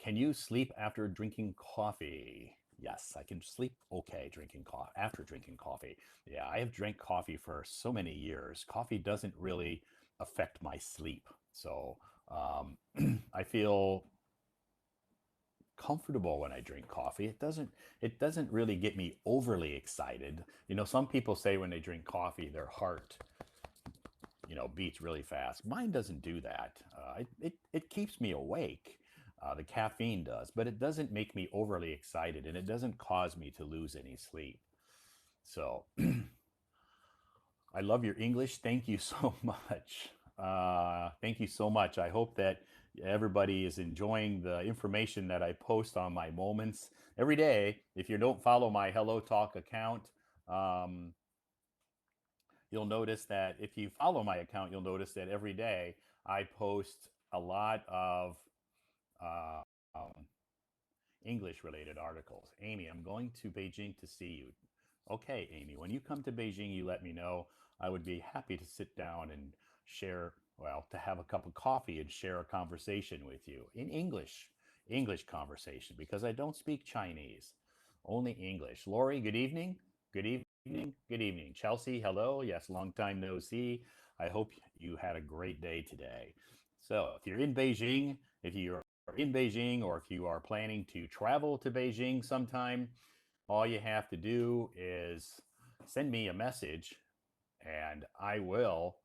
Can you sleep after drinking coffee? Yes, I can sleep okay drinking coffee after drinking coffee. Yeah, I have drank coffee for so many years. Coffee doesn't really affect my sleep. So I feel comfortable when I drink coffee. It doesn't really get me overly excited. Some people say when they drink coffee, their heart beats really fast. Mine doesn't do that. It keeps me awake. The caffeine does, but it doesn't make me overly excited, and it doesn't cause me to lose any sleep. So I love your English. Thank you so much. Thank you so much. I hope that everybody is enjoying the information that I post on my moments every day. If you don't follow my Hello Talk account, um, you'll notice that if you follow my account, you'll notice that every day I post a lot of um, English related articles. Amy, I'm going to Beijing to see you. Okay, Amy, when you come to Beijing, you let me know. I would be happy to sit down and share, well, to have a cup of coffee and share a conversation with you in English, English conversation, because I don't speak Chinese, only English. Lori, good evening. Good evening. Good evening. Chelsea, hello. Yes, long time no see. I hope you had a great day today. So, if you're in Beijing, if you're in Beijing, or if you are planning to travel to Beijing sometime, all you have to do is send me a message and I will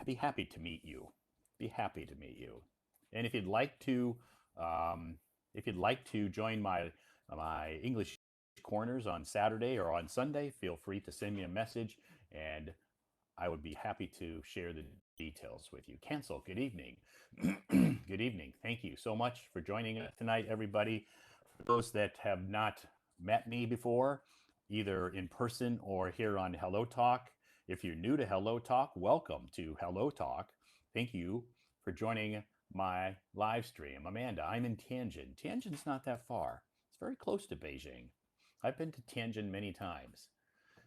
be happy to meet you. Be happy to meet you. And um, if you'd like to join my English corners on Saturday or on Sunday, feel free to send me a message, and I would be happy to share the details with you. Cancel. Good evening. Good evening. Thank you so much for joining us tonight, everybody. For those that have not met me before, either in person or here on Hello Talk, if you're new to Hello Talk, welcome to Hello Talk. Thank you for joining my live stream. Amanda, I'm in Tianjin. Tianjin's not that far, it's very close to Beijing. I've been to Tianjin many times.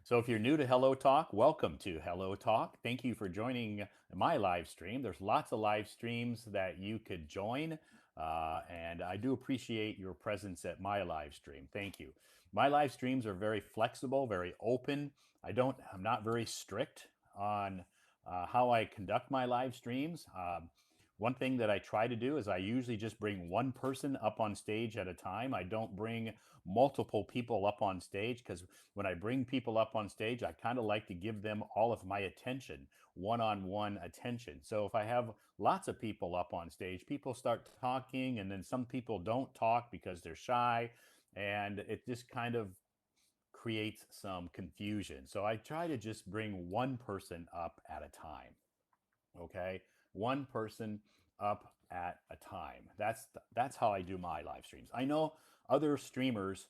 So if you're new to Hello Talk, welcome to Hello Talk. Thank you for joining my live stream. There's lots of live streams that you could join, and I do appreciate your presence at my live stream. Thank you. My live streams are very flexible, very open. I'm not very strict on how I conduct my live streams. One thing that I try to do is I usually just bring one person up on stage at a time. I don't bring multiple people up on stage, because when I bring people up on stage, I kind of like to give them all of my attention, one on one attention. So if I have lots of people up on stage, people start talking, and then some people don't talk because they're shy, and it just kind of creates some confusion. So I try to just bring one person up at a time. Okay, one person up at a time. That's how I do my live streams. I know other streamers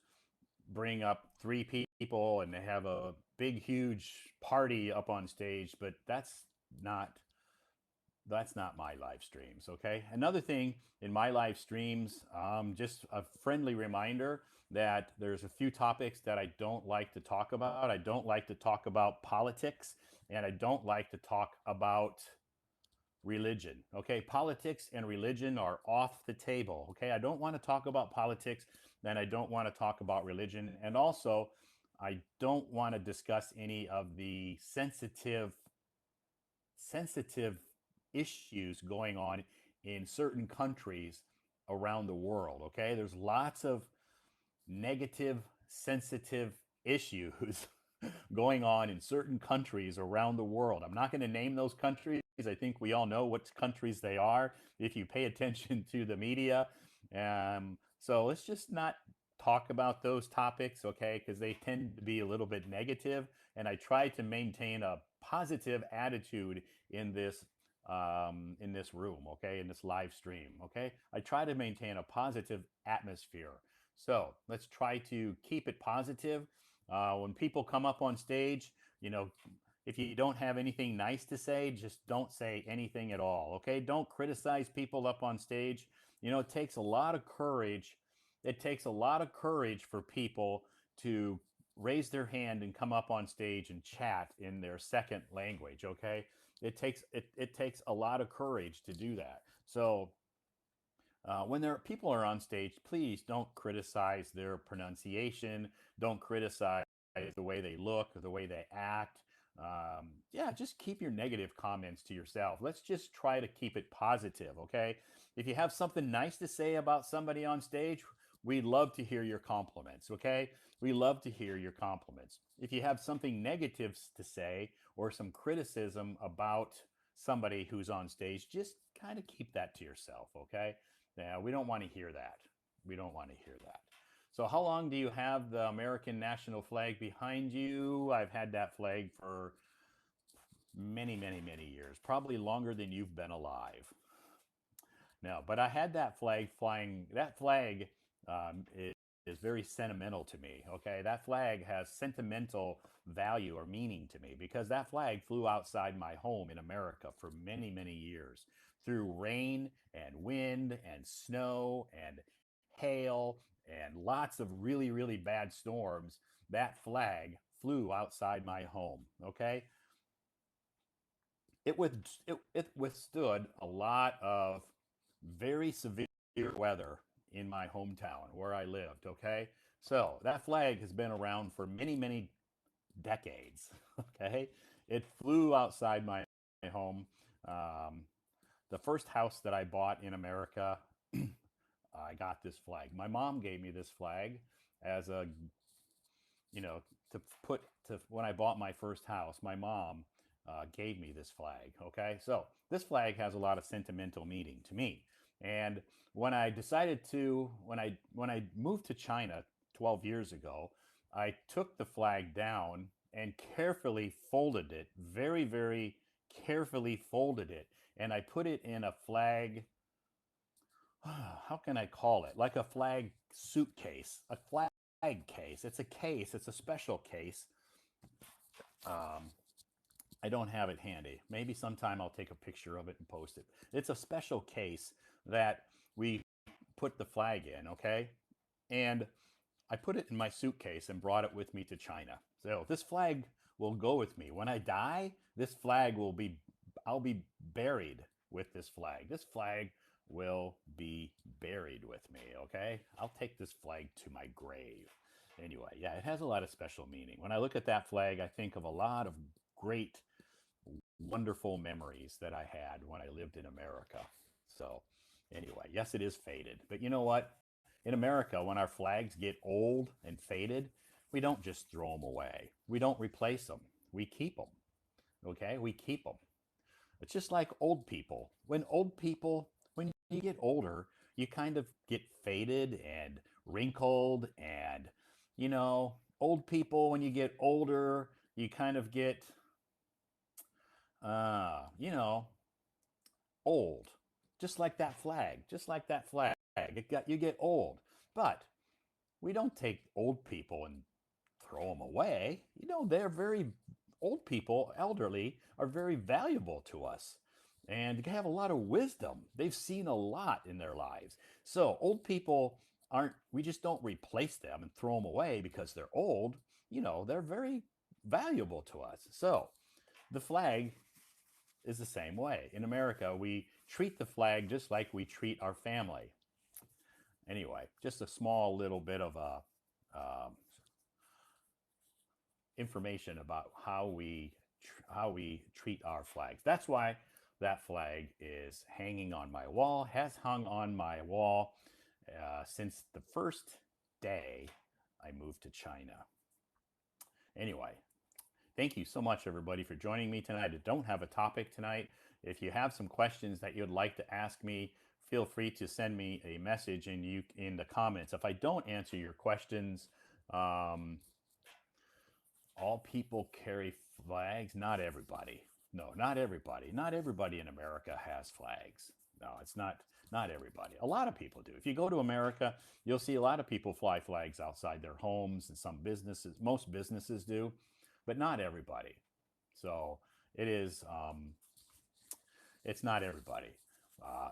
bring up three people and they have a big huge party up on stage, but not that's not my live streams. Okay, another thing in my live streams, just a friendly reminder that there's a few topics that I don't like to talk about. I don't like to talk about politics, and I don't like to talk about religion. Okay, politics and religion are off the table. Okay, I don't want to talk about politics, and I don't want to talk about religion, and also I don't want to discuss any of the sensitive issues going on in certain countries around the world. Okay, there's lots of negative, sensitive issues going on in certain countries around the world. I'm not going to name those countries. I think we all know what countries they are if you pay attention to the media. So let's just not talk about those topics, okay? Because they tend to be a little bit negative, and I try to maintain a positive attitude in this room, okay, in this live stream, okay. I try to maintain a positive atmosphere. So let's try to keep it positive. When people come up on stage, you know, if you don't have anything nice to say, just don't say anything at all. Okay. Don't criticize people up on stage. It takes a lot of courage. It takes a lot of courage for people to raise their hand and come up on stage and chat in their second language. Okay. It takes a lot of courage to do that. So When people are on stage, please don't criticize their pronunciation. Don't criticize the way they look or the way they act. Yeah, just keep your negative comments to yourself. Let's just try to keep it positive, okay? If you have something nice to say about somebody on stage, we'd love to hear your compliments, okay? We love to hear your compliments. If you have something negative to say or some criticism about somebody who's on stage, just kind of keep that to yourself, okay? Now, we don't want to hear that. We don't want to hear that. So, how long do you have the American national flag behind you? I've had that flag for many, many, many years, probably longer than you've been alive. No, but I had that flag flying. That flag is very sentimental to me. Okay, that flag has sentimental value or meaning to me because that flag flew outside my home in America for many, many years through rain and wind and snow and hail and lots of really, really bad storms. That flag flew outside my home. Okay, it withstood a lot of very severe weather in my hometown where I lived. Okay, so that flag has been around for many, many decades. Okay, it flew outside my home. Um, the first house that I bought in America, I got this flag. My mom gave me this flag as a, you know, to put to when I bought my first house. My mom gave me this flag. Okay, so this flag has a lot of sentimental meaning to me. And when I decided to, when I moved to China 12 years ago, I took the flag down and carefully folded it, very, very carefully folded it, and I put it in a flag. How can I call it? Like a flag suitcase, a flag case. It's a case. It's a special case. Um, I don't have it handy. Maybe sometime I'll take a picture of it and post it. It's a special case that we put the flag in, okay? And I put it in my suitcase and brought it with me to China. So this flag will go with me. When I die, this flag will be, I'll be buried with this flag. This flag will be buried with me, okay? I'll take this flag to my grave. Anyway, yeah, it has a lot of special meaning. When I look at that flag, I think of a lot of great, wonderful memories that I had when I lived in America. So, anyway, yes, it is faded. But you know what? In America, when our flags get old and faded, we don't just throw them away. We don't replace them. We keep them. Okay? We keep them. It's just like old people. When you get older, you kind of get faded and wrinkled. And, old people, when you get older, you kind of get, uh, you know, old. Just like that flag. You get old. But we don't take old people and throw them away. They're very old people, elderly, are very valuable to us and they have a lot of wisdom. They've seen a lot in their lives. So old people we just don't replace them and throw them away because they're old. They're very valuable to us. So the flag is the same way. In America, we treat the flag just like we treat our family. Anyway, just a small little bit of information about how we treat our flags. That's why that flag is hanging on my wall. Has hung on my wall since the first day I moved to China. Anyway, thank you so much, everybody, for joining me tonight. I don't have a topic tonight. If you have some questions that you'd like to ask me, feel free to send me a message in the comments. If I don't answer your questions, all people carry flags. Not everybody. No, not everybody. Not everybody in America has flags. No, it's not everybody. A lot of people do. If you go to America, you'll see a lot of people fly flags outside their homes, and some businesses, most businesses do, but not everybody. So it is. It's not everybody,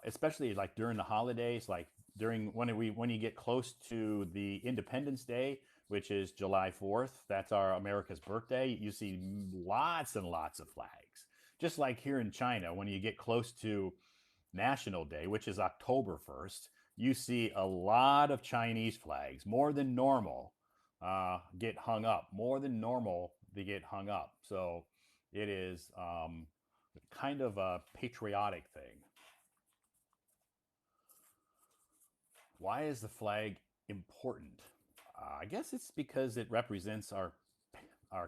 especially like during the holidays, like when you get close to the Independence Day, which is July 4th. That's our America's birthday. You see lots and lots of flags. Just like here in China, when you get close to National Day, which is October 1st, you see a lot of Chinese flags, more than normal, get hung up. More than normal, they get hung up. So it is kind of a patriotic thing. Why is the flag important? I guess it's because it represents our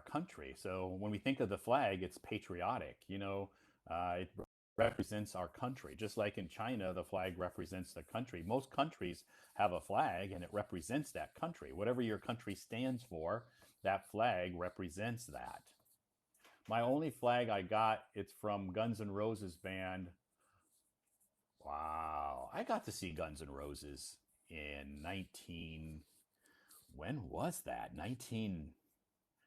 country. So when we think of the flag, it's patriotic. It represents our country. Just like in China, the flag represents the country. Most countries have a flag and it represents that country. Whatever your country stands for, that flag represents that. My only flag I got, it's from Guns N' Roses band. Wow. I got to see Guns N' Roses in 19, when was that? 19,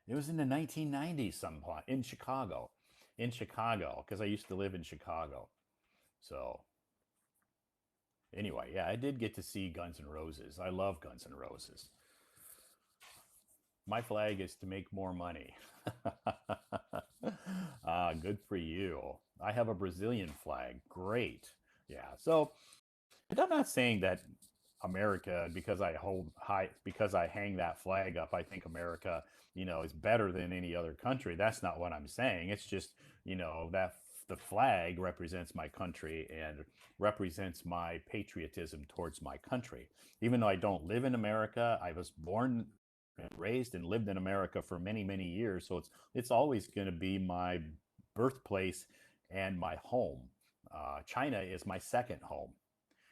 it was in the 1990s some point in Chicago. In Chicago, because I used to live in Chicago. So anyway, yeah, I did get to see Guns N' Roses. I love Guns N' Roses. My flag is to make more money. Good for you. I have a Brazilian flag. Great. Yeah. So I'm not saying that America, because I hold high, because I hang that flag up, I think America, is better than any other country. That's not what I'm saying. It's just, that the flag represents my country and represents my patriotism towards my country. Even though I don't live in America, I was born and raised and lived in America for many, many years. So it's always going to be my birthplace and my home. China is my second home.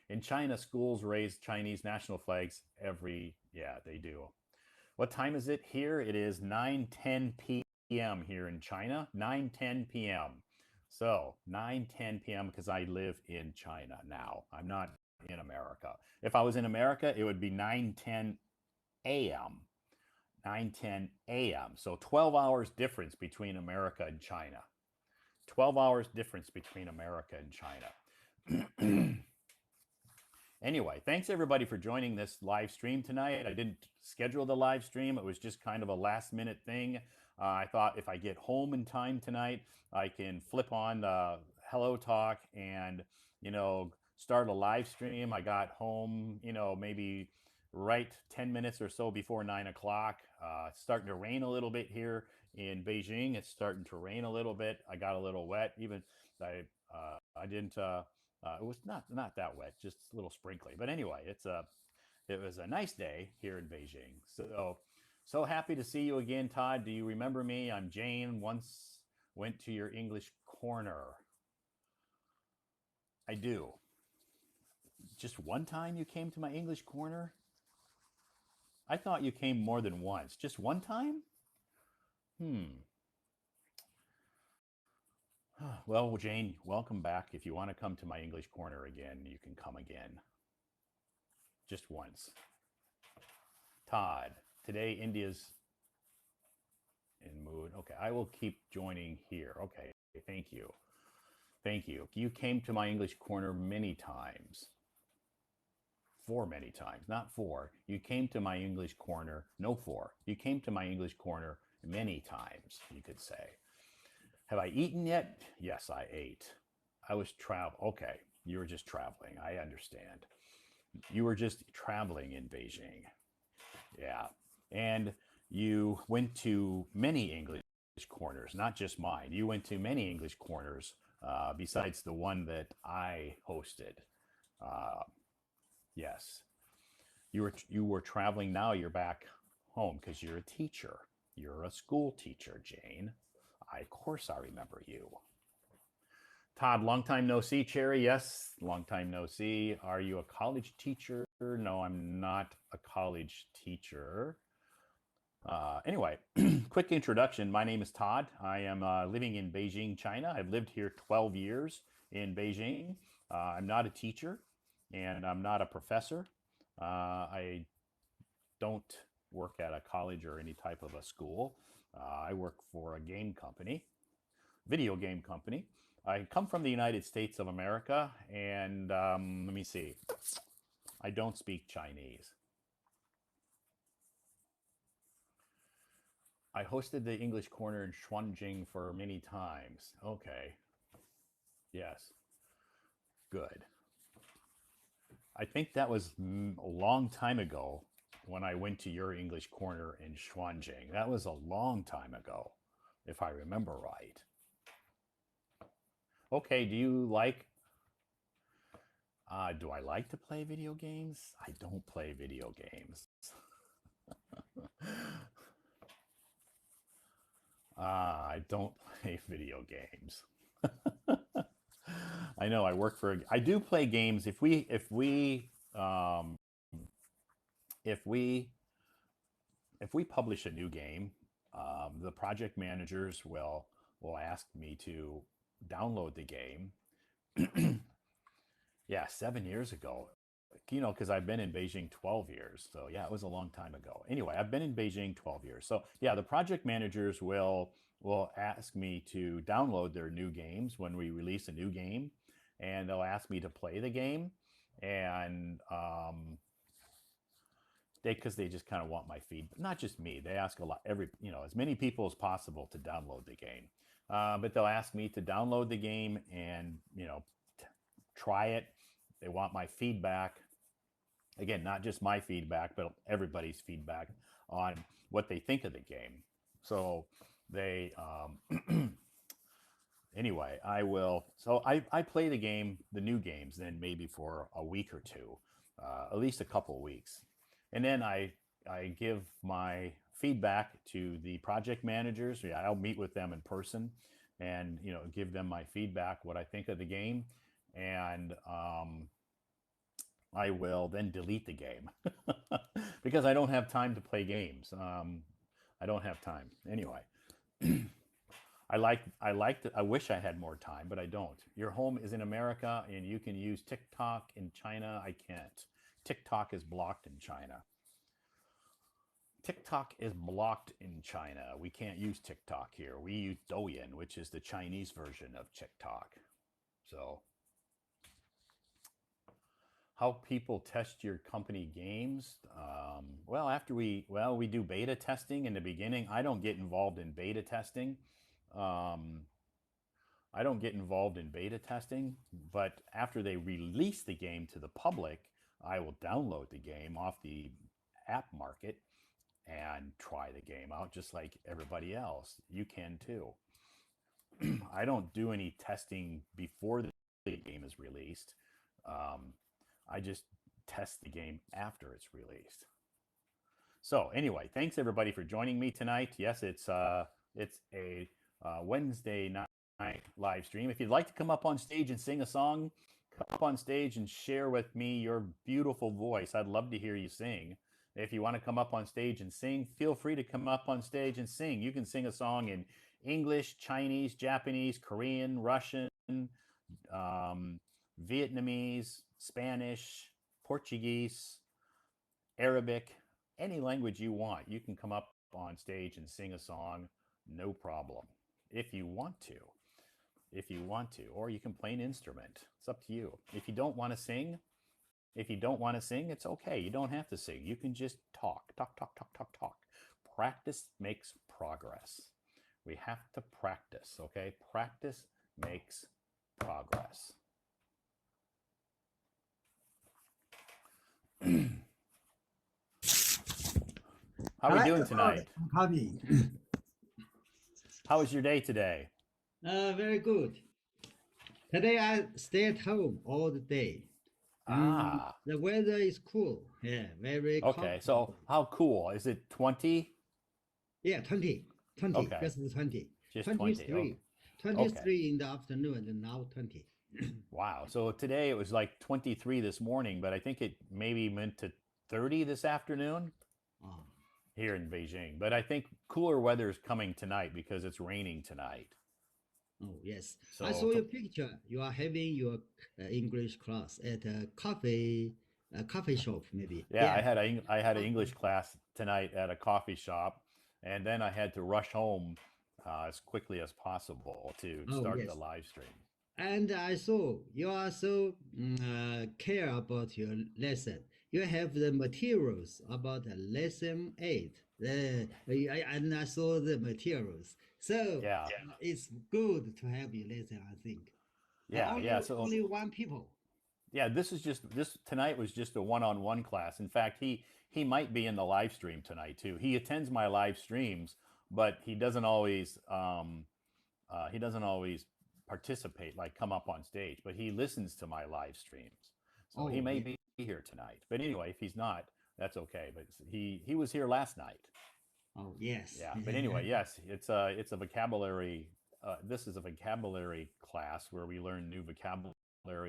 In China, schools raise Chinese national flags yeah, they do. What time is it here? It is 9:10 p.m. here in China, 9:10 p.m. So 9:10 p.m. because I live in China now. I'm not in America. If I was in America, it would be 9:10 a.m. 9:10 a.m. So 12 hours difference between America and China. 12 hours difference between America and China. Anyway, thanks everybody for joining this live stream tonight. I didn't schedule the live stream. It was just kind of a last minute thing. I thought if I get home in time tonight, I can flip on the Hello Talk and, start a live stream. I got home, maybe right 10 minutes or so before 9 o'clock. It's starting to rain a little bit here in Beijing. It's starting to rain a little bit. I got a little wet. Even I didn't. It was not that wet, just a little sprinkly. But anyway, it was a nice day here in Beijing. So happy to see you again, Todd. Do you remember me? I'm Jane. Once went to your English corner. I do. Just one time you came to my English corner? I thought you came more than once. Just one time? Well, Jane, welcome back. If you want to come to my English corner again, you can come again. Just once. Todd, today India's in mood. Okay, I will keep joining here. Okay, thank you. Thank you. You came to my English corner many times. 4 many times, not 4. You came to my English corner, no 4. You came to my English corner many times, you could say. Have I eaten yet? Yes, I ate. I was Okay, you were just traveling. I understand. You were just traveling in Beijing. Yeah. And you went to many English corners, not just mine. You went to many English corners besides the one that I hosted. Yes. You were traveling. Now you're back home because you're a teacher. You're a school teacher, Jane. Of course I remember you. Todd, long time no see. Cherry, yes, long time no see. Are you a college teacher? No, I'm not a college teacher. Anyway, quick introduction. My name is Todd. I am living in Beijing, China. I've lived here 12 years in Beijing. I'm not a teacher and I'm not a professor. I don't work at a college or any type of a school. I work for a game company, video game company. I come from the United States of America, and let me see. I don't speak Chinese. I hosted the English Corner in Shuanjing for many times. Okay. Yes. Good. I think that was a long time ago when I went to your English corner in Xuanjing. That was a long time ago, if I remember right. Okay, do I like to play video games? I don't play video games. I don't play video games. I know I work for. I do play games. If we if we publish a new game, the project managers will ask me to download the game. Yeah, 7 years ago. Because I've been in Beijing 12 years. So yeah, it was a long time ago. Anyway, I've been in Beijing 12 years. So yeah, the project managers will ask me to download their new games when we release a new game, and they'll ask me to play the game, and because they just kind of want my feedback. Not just me. They ask a lot, as many people as possible to download the game. But they'll ask me to download the game and try it. They want my feedback. Again, not just my feedback, but everybody's feedback on what they think of the game. So they, anyway, I will. So I play the game, the new games, then maybe for a week or two, at least a couple of weeks, and then I give my feedback to the project managers. Yeah, I'll meet with them in person, and give them my feedback, what I think of the game, and I will then delete the game because I don't have time to play games. I don't have time anyway. I wish I had more time, but I don't. Your home is in America, and you can use TikTok in China. I can't. TikTok is blocked in China. TikTok is blocked in China. We can't use TikTok here. We use Douyin, which is the Chinese version of TikTok. So, how people test your company games? We do beta testing in the beginning. I don't get involved in beta testing. Um, I don't get involved in beta testing, but after they release the game to the public, I will download the game off the app market and try the game out just like everybody else. You can too. I don't do any testing before the game is released. I just test the game after it's released. So anyway, thanks everybody for joining me tonight. Yes, it's a Wednesday night live stream. If you'd like to come up on stage and sing a song, come up on stage and share with me your beautiful voice. I'd love to hear you sing. If you want to come up on stage and sing, feel free to come up on stage and sing. You can sing a song in English, Chinese, Japanese, Korean, Russian, Vietnamese, Spanish, Portuguese, Arabic, any language you want. You can come up on stage and sing a song, no problem. If you want to. Or you can play an instrument. It's up to you. If you don't want to sing, it's okay. You don't have to sing. You can just talk. Practice makes progress. We have to practice, okay? Practice makes progress. How are we doing tonight? How was your day today? Very good. Today I stay at home all the day. The weather is cool. Yeah, very cool. Okay, so how cool? Is it 20? Yeah, 20. Okay. Just 20. Just 23. 20. 23 in the afternoon and now 20. Wow. So today it was like 23 this morning, but I think it maybe meant to 30 this afternoon here in Beijing. But I think cooler weather is coming tonight because it's raining tonight. Oh, yes. So, I saw your picture. You are having your English class at a coffee shop, maybe. Yeah, I had an English class tonight at a coffee shop, and then I had to rush home as quickly as possible to start the live stream. And I saw you are so care about your lesson. You have the materials about lesson 8. And I saw the materials. So it's good to have your lesson, I think. Yeah, So only one people. Yeah, this tonight was just a one-on-one class. In fact, he might be in the live stream tonight too. He attends my live streams, but he doesn't always participate, like come up on stage. But he listens to my live streams, so he Oh, may yeah. be here tonight. But anyway, if he's not, that's okay. But he was here last night. Oh, yes. Yeah. But anyway, yes, it's a vocabulary. This is a vocabulary class where we learn new vocabulary,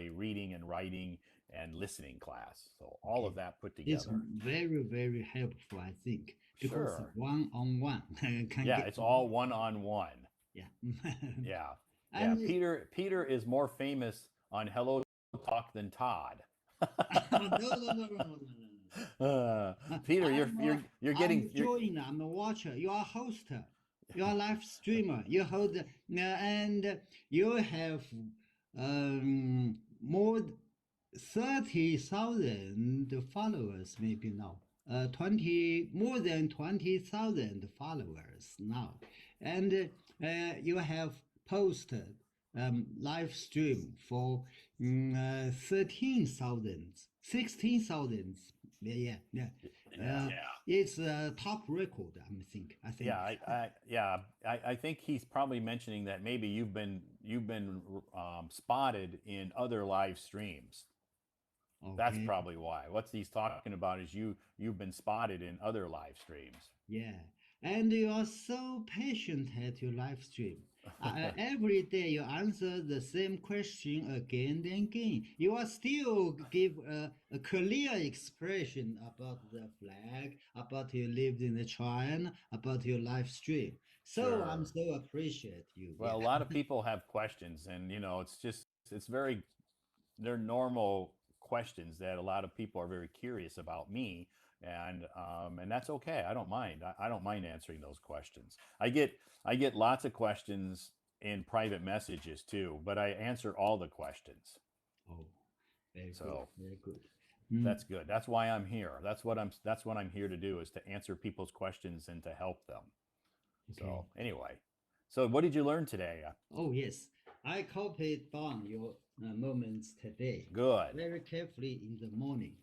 reading and writing and listening class. So all Okay. of that put It's together. very, very helpful, I think, because Sure. one-on-one can Yeah, get, it's all one on one. yeah. Yeah. Yeah. And Peter is more famous on Hello Talk than Todd. no, no, no, no, no, no, no, no. Peter, you're I'm getting you're joiner, I'm a watcher, you are a host, you are a live streamer, you hold, and you have more 30,000 followers, maybe now. 20 more than 20,000 followers now, and you have posted live stream for 13,000, 16,000. Yeah, yeah, yeah. yeah. It's a top record. I think. I think he's probably mentioning that maybe you've been spotted in other live streams. That's Okay. probably why. What he's talking about is you've been spotted in other live streams. Yeah, and you are so patient at your live stream. Every day you answer the same question again and again. You are still give a clear expression about the flag, about you lived in the China, about your live stream. So I'm Sure. so appreciate you. Well, a Yeah. lot of people have questions, and it's very they're normal questions that a lot of people are very curious about me, and that's okay. I don't mind. I don't mind answering those questions. I get lots of questions in private messages too, but I answer all the questions. Oh, very good, So very good. Mm, that's good. That's why I'm here. That's what I'm here to do, is to answer people's questions and to help them. okay. So anyway, so what did you learn today? Oh, yes. I copied down your moments today Good. very carefully in the morning.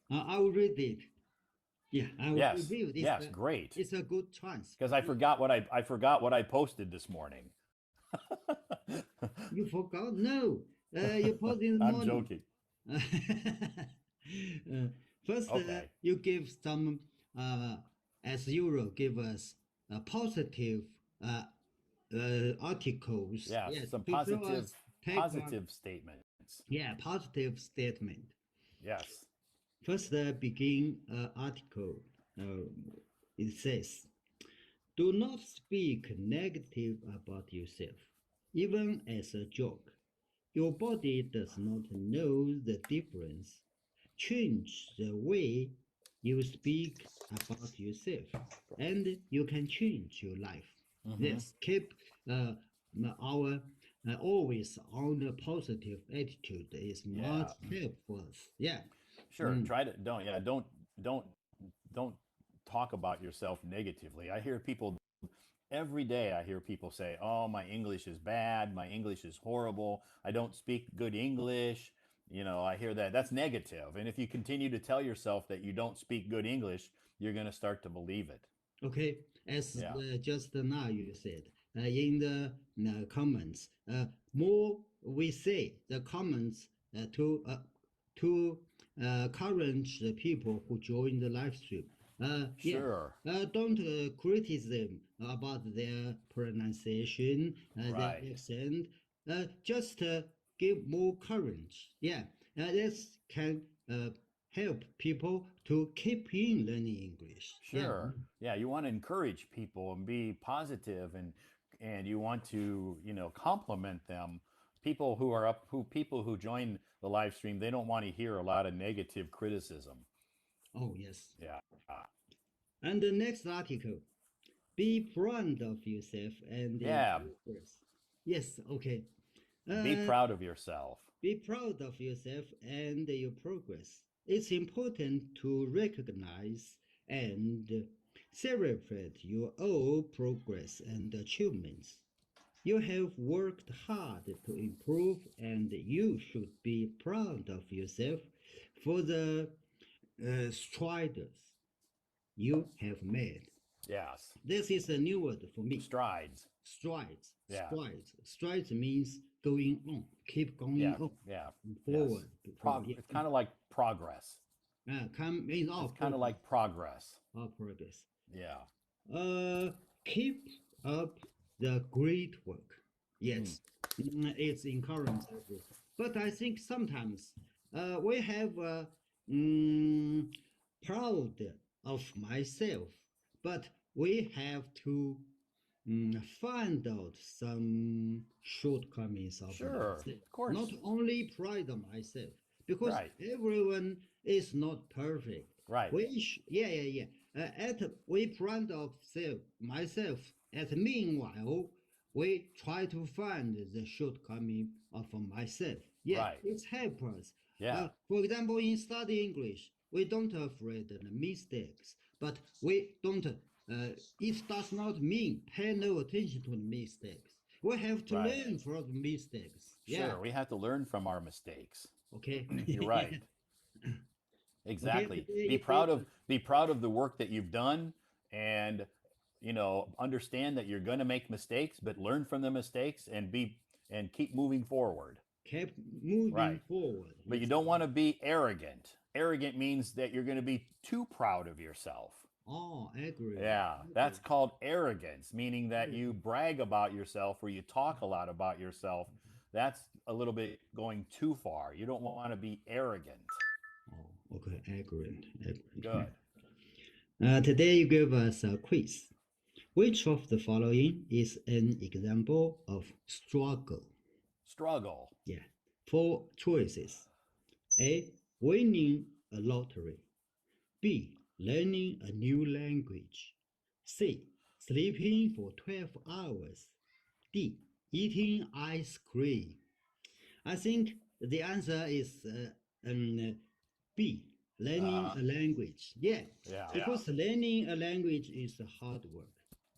I will read it. Yeah, I will Yes. review this. Yes. Great. It's a good chance. Because I forgot what I posted this morning. You forgot? No, you put in the I'm morning. joking. First, Okay. you give some, as usual, give us positive articles. Yes. Yes, Some to show positive us take one. positive statements. Yeah, positive statement. Yes. First, begin article. It says, "Do not speak negative about yourself, even as a joke. Your body does not know the difference. Change the way you speak about yourself, and you can change your life." Hmm. Yes, keep our always on the positive attitude is Yeah. much help for us. Yeah. Sure. Mm. Try to don't don't talk about yourself negatively. I hear people every day. I hear people say, "Oh, my English is bad. My English is horrible. I don't speak good English." I hear that. That's negative. And if you continue to tell yourself that you don't speak good English, you're going to start to believe it. Okay, as Yeah. just now you said in the comments, more we say the comments to encourage the people who join the live stream. Yeah, Sure. don't criticize about their pronunciation, their Right. accent. Just give more courage. Yeah, this can help people to keep in learning English. Yeah. Sure. Yeah, you want to encourage people and be positive, and you want to, compliment them. People who join the live stream, they don't want to hear a lot of negative criticism. Oh, yes. Yeah. And the next article, be proud of yourself and your Yeah, progress. Yes, okay. be Uh, proud of yourself. be proud of yourself and your progress. It's important to recognize and celebrate your own progress and achievements. You have worked hard to improve, and you should be proud of yourself for the strides you have made. Yes. This is a new word for me. Strides. Strides. Yeah. Strides. Strides means going on, keep going Yeah. on, Yeah. forward. Yes. It's kind of like progress. Come means It's kind of like progress. progress. Yeah. Keep up the great work. Yes, it's encouraging. But I think sometimes we have proud of myself, but we have to find out some shortcomings of Sure. myself. Of course. Not only pride of myself, because Right. everyone is not perfect. Right. We proud of myself. At meanwhile, we try to find the shortcoming of myself. Yeah, Right. it's help us. Yeah. For example, in study English, we don't afraid of the mistakes, but we don't. It does not mean pay no attention to the mistakes. We have to Right. learn from the mistakes. Yeah. Sure. We have to learn from our mistakes. Okay. You're right. Okay. Exactly. Today, Be proud of the work that you've done, and understand that you're going to make mistakes, but learn from the mistakes and keep moving forward. keep moving Right. forward. But you Yes. don't want to be arrogant. Arrogant means that you're going to be too proud of yourself. Oh, I agree. Yeah, that's called arrogance, meaning that you brag about yourself or you talk a lot about yourself. That's a little bit going too far. You don't want to be arrogant. Oh, okay. Agree. Good. Today you give us a quiz. Which of the following is an example of struggle? Struggle. Yeah. 4 choices. A. Winning a lottery. B. Learning a new language. C. Sleeping for 12 hours. D. Eating ice cream. I think the answer is B. Learning a language. Yeah, Yeah. because learning a language is hard work.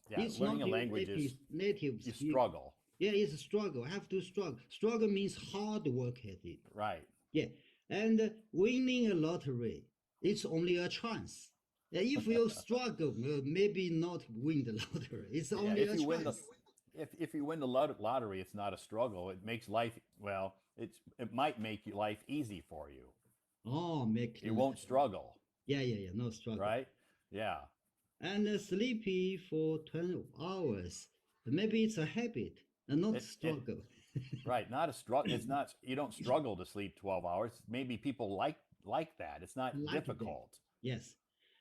Yeah. It's Learning not a your language is native you speak. struggle. Yeah, it's a struggle. Have to struggle. Struggle means hard work at it. Right. Yeah, and winning a lottery, it's only a chance. If you struggle, maybe not win the lottery. It's Yeah. only If a you win the chance. if you win the lottery, it's not a struggle. It makes life it might make life easy for you. Oh, make You won't struggle. yeah, no struggle. Right? Yeah. And sleepy for 12 hours. Maybe it's a habit and not It struggle. right. Not a struggle. It's not. You don't struggle to sleep 12 hours. Maybe people like that. It's not Like that. difficult. Yes.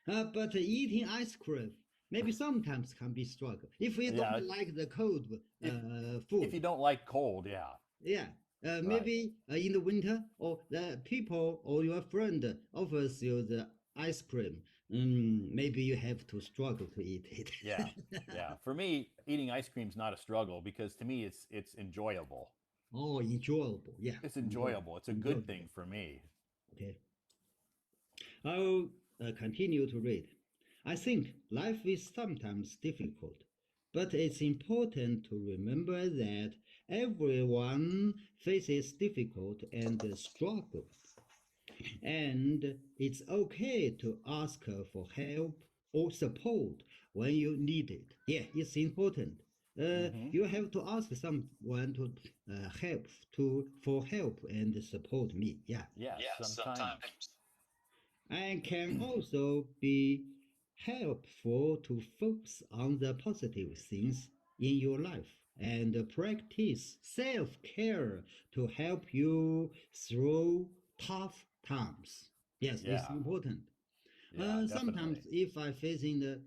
But eating ice cream maybe sometimes can be struggle. If you Yeah. don't like the cold If food. you don't like cold, yeah. Yeah. Right. Maybe in the winter or the people or your friend offers you the ice cream. Maybe you have to struggle to eat it. Yeah. Yeah. For me, eating ice cream's not a struggle because to me it's enjoyable. Oh, enjoyable. Yeah. It's enjoyable. It's a good thing for me. Okay. I'll continue to read. I think life is sometimes difficult, but it's important to remember that everyone faces difficult and struggle. And it's okay to ask for help or support when you need it. Yeah, it's important. You have to ask someone to for help and support me. Yeah, Yes, sometimes. and can also be helpful to focus on the positive things in your life and practice self-care to help you through tough times. Yes, it's Yeah. important. Yeah, Sometimes, definitely. if I facing the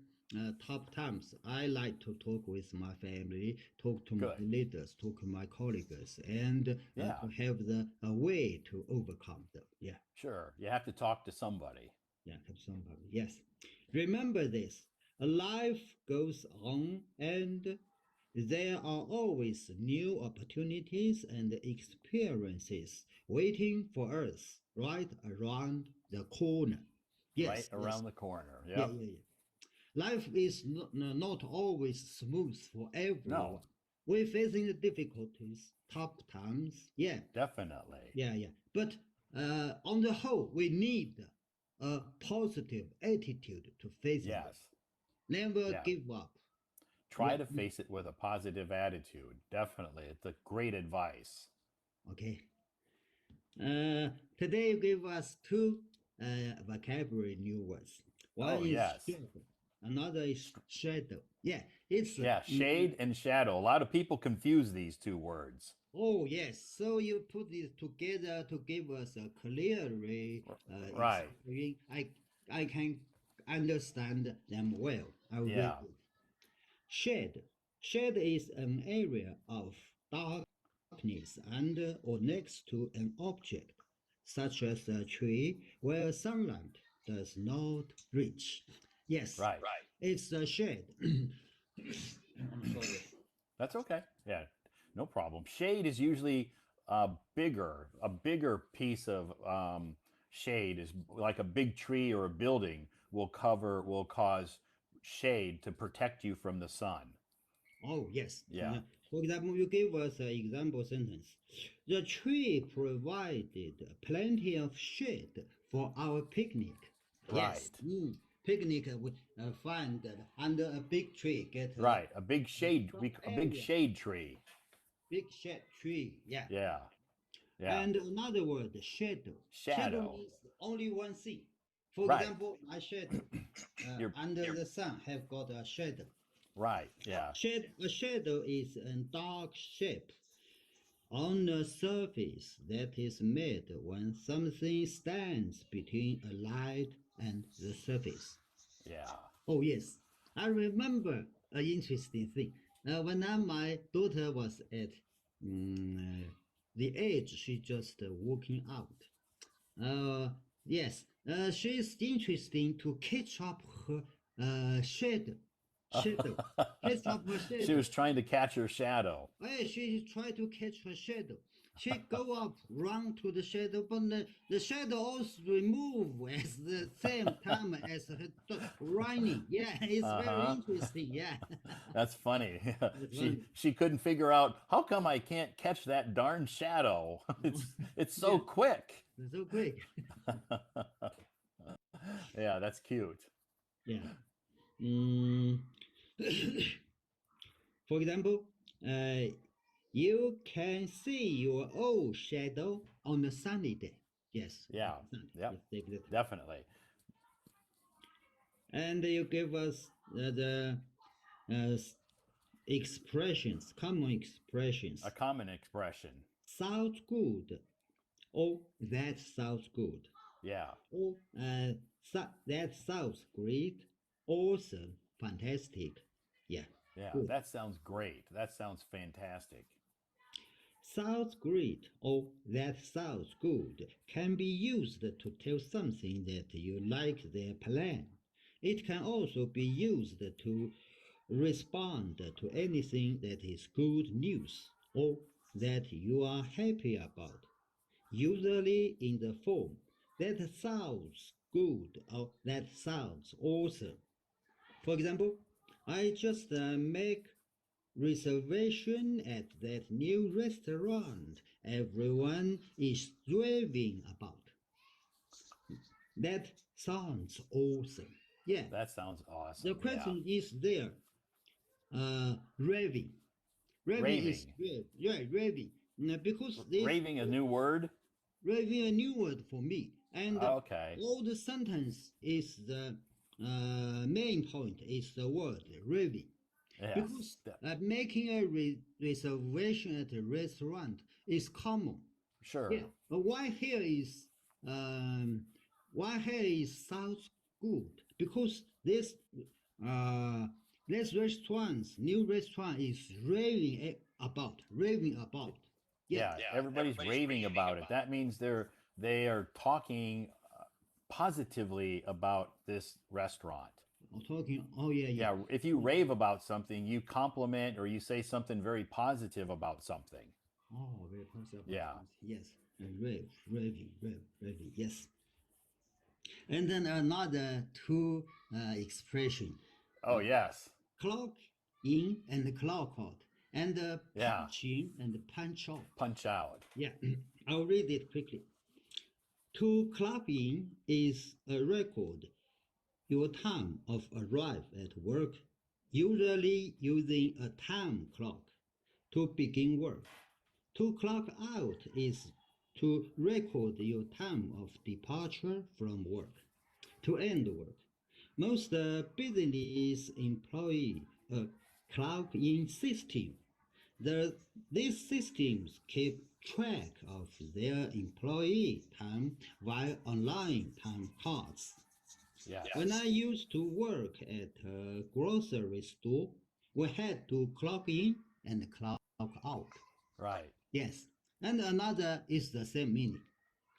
tough times, I like to talk with my family, talk to my Good. leaders, talk to my colleagues, and Yeah. to have the way to overcome them. Yeah. Sure. You have to talk to somebody. Yeah, have somebody. Yes. Remember this. Life goes on and there are always new opportunities and experiences waiting for us right around the corner. Yes, Right around the corner. yeah, Yep. yeah, yeah. Life is not always smooth for everyone. No. we're facing the difficulties, tough times. Yeah, Definitely. yeah. But on the whole, we need a positive attitude to face it. Yes. Never Yeah. give up. Try Yeah. to face it with a positive attitude. Definitely. It's a great advice. Okay. Today you gave us two vocabulary new words. One Oh, is yes. shadow, another is shadow. Yeah, it's Yeah, shade and shadow. A lot of people confuse these two words. oh yes. So you put it together to give us a clearly Right. explain. I can understand them well. I will read Yeah. it. Shade. Shade is an area of darkness under or next to an object, such as a tree where sunlight does not reach. Yes, Right. it's a shade. I'm sorry. That's okay. Yeah. No problem. Shade is usually a bigger piece of shade is like a big tree or a building will cause shade to protect you from the sun. Oh, yes. Yeah. For example, you give us an example sentence. The tree provided plenty of shade for our picnic. Yes. Right. Picnic we find under a big tree, get Right. A big shade, some a big area, shade tree. big shade tree. Yeah. Yeah. Yeah. And another word, shadow. Shadow Shadow. means only one thing. For Right. example, my shadow You're under the sun have got a shadow. right. Yeah. A shadow is a dark shape on the surface that is made when something stands between a light and the surface. Yeah. Oh, yes. I remember an interesting thing. When my daughter was at the age she just walking out. Yes, she's interesting to catch up her shadow. Catch up her She shadow. was trying to catch her shadow. Hey, she tried to catch her shadow. She go up, run to the shadow, but the shadow also remove at the same time as her running. Yeah, it's very Uh-huh. interesting. Yeah, That's funny. it's she funny. she couldn't figure out how come I can't catch that darn shadow. It's so Yeah, quick. it's so quick. Yeah, that's cute. Yeah. Mm. For example, you can see your own shadow on a sunny day. Yes, Yeah. sunny. Yep. Yes, exactly. Definitely. And you give us the expressions, common expressions. A common expression. Sounds good. Oh, that sounds good. Yeah. Oh, that sounds great. Awesome. Fantastic. Yeah. Yeah. Good. That sounds great. That sounds fantastic. Sounds great. Oh, that sounds good can be used to tell something that you like their plan. It can also be used to respond to anything that is good news or that you are happy about, usually in the form that sounds good or that sounds awesome. For example, I just make reservation at that new restaurant everyone is raving about. That sounds awesome. Yeah, That sounds awesome. the Yeah. question is there. Raving. Raving is Raving. yeah, raving. Because this Raving a new word? raving a new word for me, and Okay. all the sentence is the main point is the word raving. Yes. Because making a reservation at a restaurant is common. Sure. Yeah, but why here is sounds good because this new restaurant is raving about. Yeah, Yeah, everybody's raving about it. That means they are talking positively about this restaurant. I'm talking. Oh yeah, Yeah, if you rave about something, you compliment or you say something very positive about something. Oh, very positive. Yeah. Yes, raving. Yes. And then another two expression. Oh, yes. Clock in and clock out. and Yeah. punch in and punch out. Punch out. Yeah, I'll read it quickly. To clock in is a record your time of arrive at work, usually using a time clock to begin work. To clock out is to record your time of departure from work, to end work. Most business employ a clock-in system. These systems keep track of their employee time via online time cards. Yes. When I used to work at a grocery store, we had to clock in and clock out. Right. Yes, and another is the same meaning,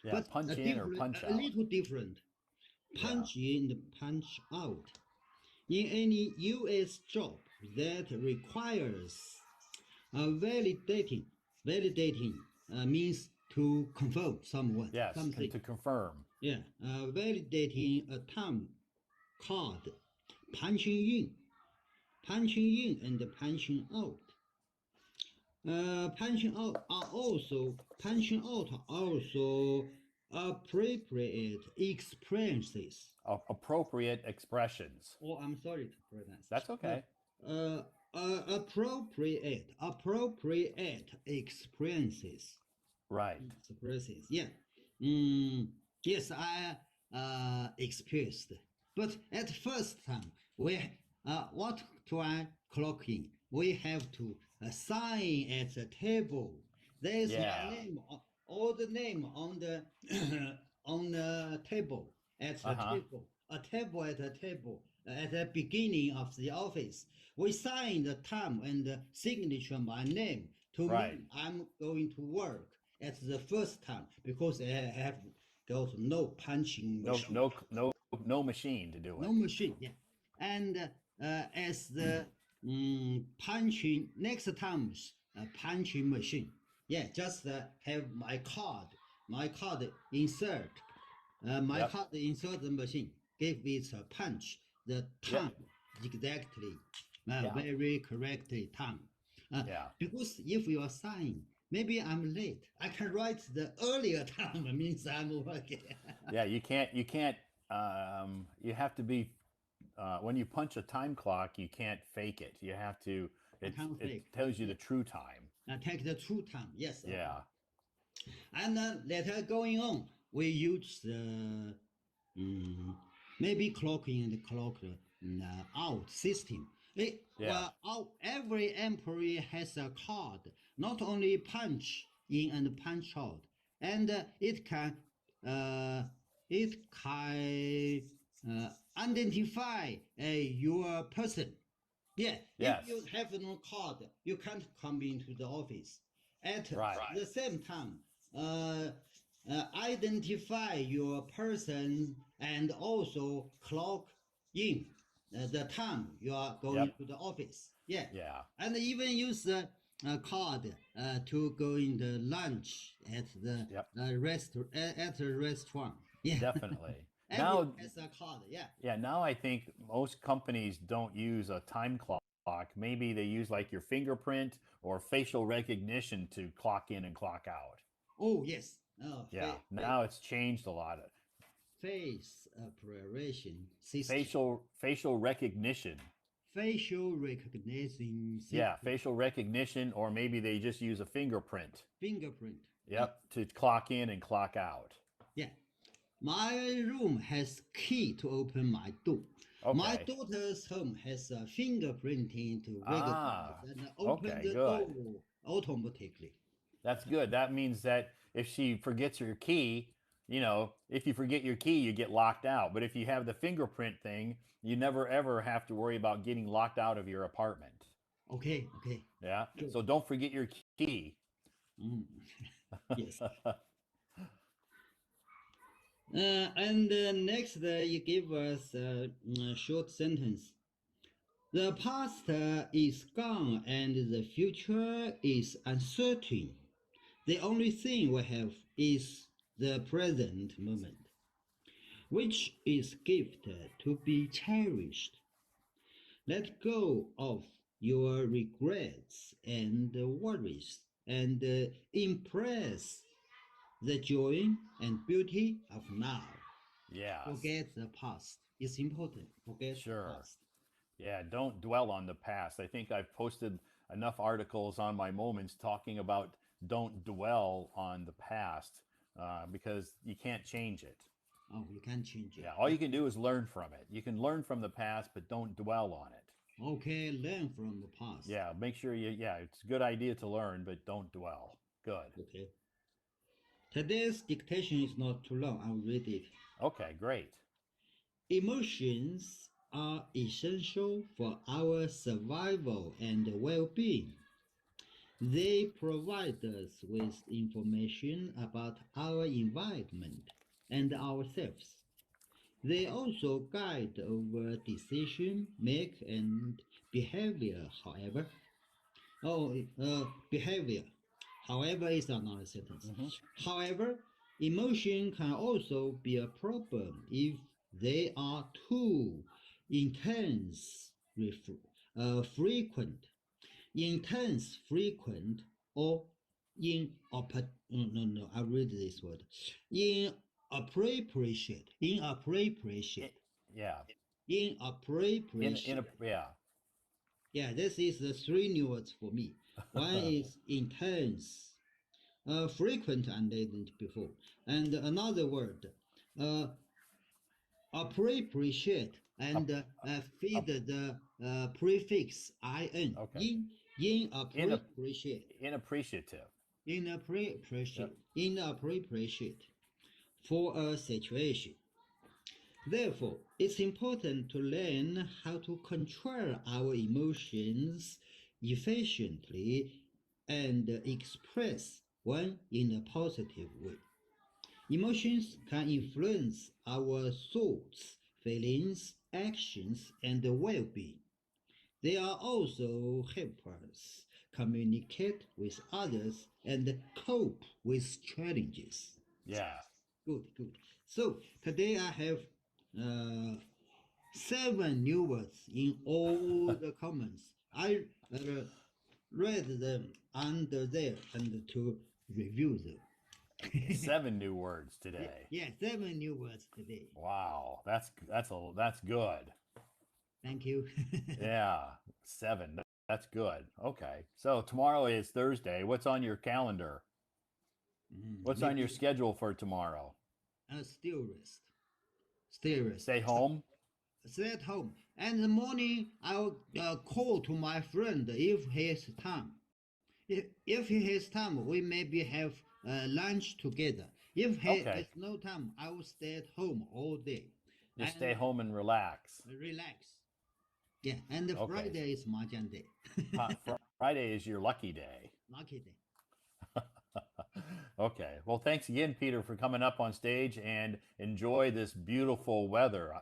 Yeah. but Punch in or punch a out. little different. Yeah. Punch in, punch out. In any U.S. job that requires validating means to confirm someone. Yes. Something. To confirm. Yeah, validating a time card, punching in and punching out. Punching out are also appropriate expressions. Appropriate expressions. Oh, I'm sorry to pronounce. That's okay. Appropriate experiences. Right. Expresses. Yeah. Yes, I experienced. But at first time, what do I clock in? We have to sign at the table. There's Yeah. my name, all the name on the on the table at the table. A table at a table at the beginning of the office. We sign the time and the signature my name to Right. me. I'm going to work at the first time because I have got no punching machine. No machine to do it. No machine, yeah. And as the punching next time's punching machine, yeah, just have my card insert, card insert the machine, give it a punch, the time exactly, very correctly time. Because if you are signing, maybe I'm late. I can write the earlier time means I'm working. Yeah, you can't. You have to be. When you punch a time clock, you can't fake it. You have to. It tells you the true time. Take the true time. Yes. Yeah. And later going on, we use the maybe clock in and clock out system. Every employee has a card, not only punch in and punch out, and it can identify your person. Yeah. Yes. If you have no card, you can't come into the office. At the same time, identify your person and also clock in the time you are going to the office. Yeah. Yeah. And even use the card to go in the lunch at the at a restaurant. Yeah. Definitely. Now as a card. Yeah. Yeah. Now I think most companies don't use a time clock. Maybe they use like your fingerprint or facial recognition to clock in and clock out. Oh yes. Yeah. Now it's changed a lot. Face appreciation system. Facial recognition. Facial recognition system. Yeah, facial recognition, or maybe they just use a fingerprint. Fingerprint. Yep, to clock in and clock out. Yeah. My room has key to open my door. Okay. My daughter's home has a fingerprinting to recognize and open the door automatically. That's good. That means that if she forgets her key, if you forget your key, you get locked out. But if you have the fingerprint thing, you never ever have to worry about getting locked out of your apartment. Okay. Yeah. Good. So don't forget your key. Yes. And next, you give us a short sentence. The past is gone and the future is uncertain. The only thing we have is the present moment, which is gift to be cherished. Let go of your regrets and worries and embrace the joy and beauty of now. Yes, Forget the past. It's important. Forget the sure. past. Yeah, don't dwell on the past. I think I've posted enough articles on my moments talking about don't dwell on the past because you can't change it. Oh, you can't change it. Yeah, all you can do is learn from it. You can learn from the past, but don't dwell on it. Okay, learn from the past. Yeah, make sure yeah, it's a good idea to learn, but don't dwell. Good. Okay. Today's dictation is not too long. I'll read it. Okay, great. Emotions are essential for our survival and well being. They provide us with information about our environment and ourselves. They also guide our decision make and behavior, however. Behavior. However, is another sentence. Hmm. However, emotion can also be a problem if they are too intense, frequent, or I read this word. Inappropriate, Yeah. In a inappropriate. yeah. Yeah, this is the three new words for me. One is intense, frequent, I didn't before, and another word, uh, appropriate, and Up, feed up, the prefix okay. In a inappropriate, inappreciative. Yep. inappropriate for a situation. Therefore, it's important to learn how to control our emotions efficiently and express one in a positive way. Emotions can influence our thoughts, feelings, actions, and well being. They are also help us communicate with others and cope with challenges. Yeah. Good, good. So today I have uh, seven new words in all the comments. I read them under there and to review them. 7 new words today. Yeah, seven new words today. Wow. That's good. Thank you. Yeah. 7. That's good. Okay. So tomorrow is Thursday. What's on your calendar? What's on your Maybe schedule for tomorrow? still rest. Still rest. Stay home? Stay at home. And in the morning, I'll call to my friend if he has time. If he has time, we maybe have lunch together. If he has Okay. no time, I will stay at home all day Just stay and home and relax. relax. Yeah, and Okay. Friday is Mahjong day. Friday is your lucky day. Lucky day. Okay. Well, thanks again, Peter, for coming up on stage and enjoy this beautiful weather.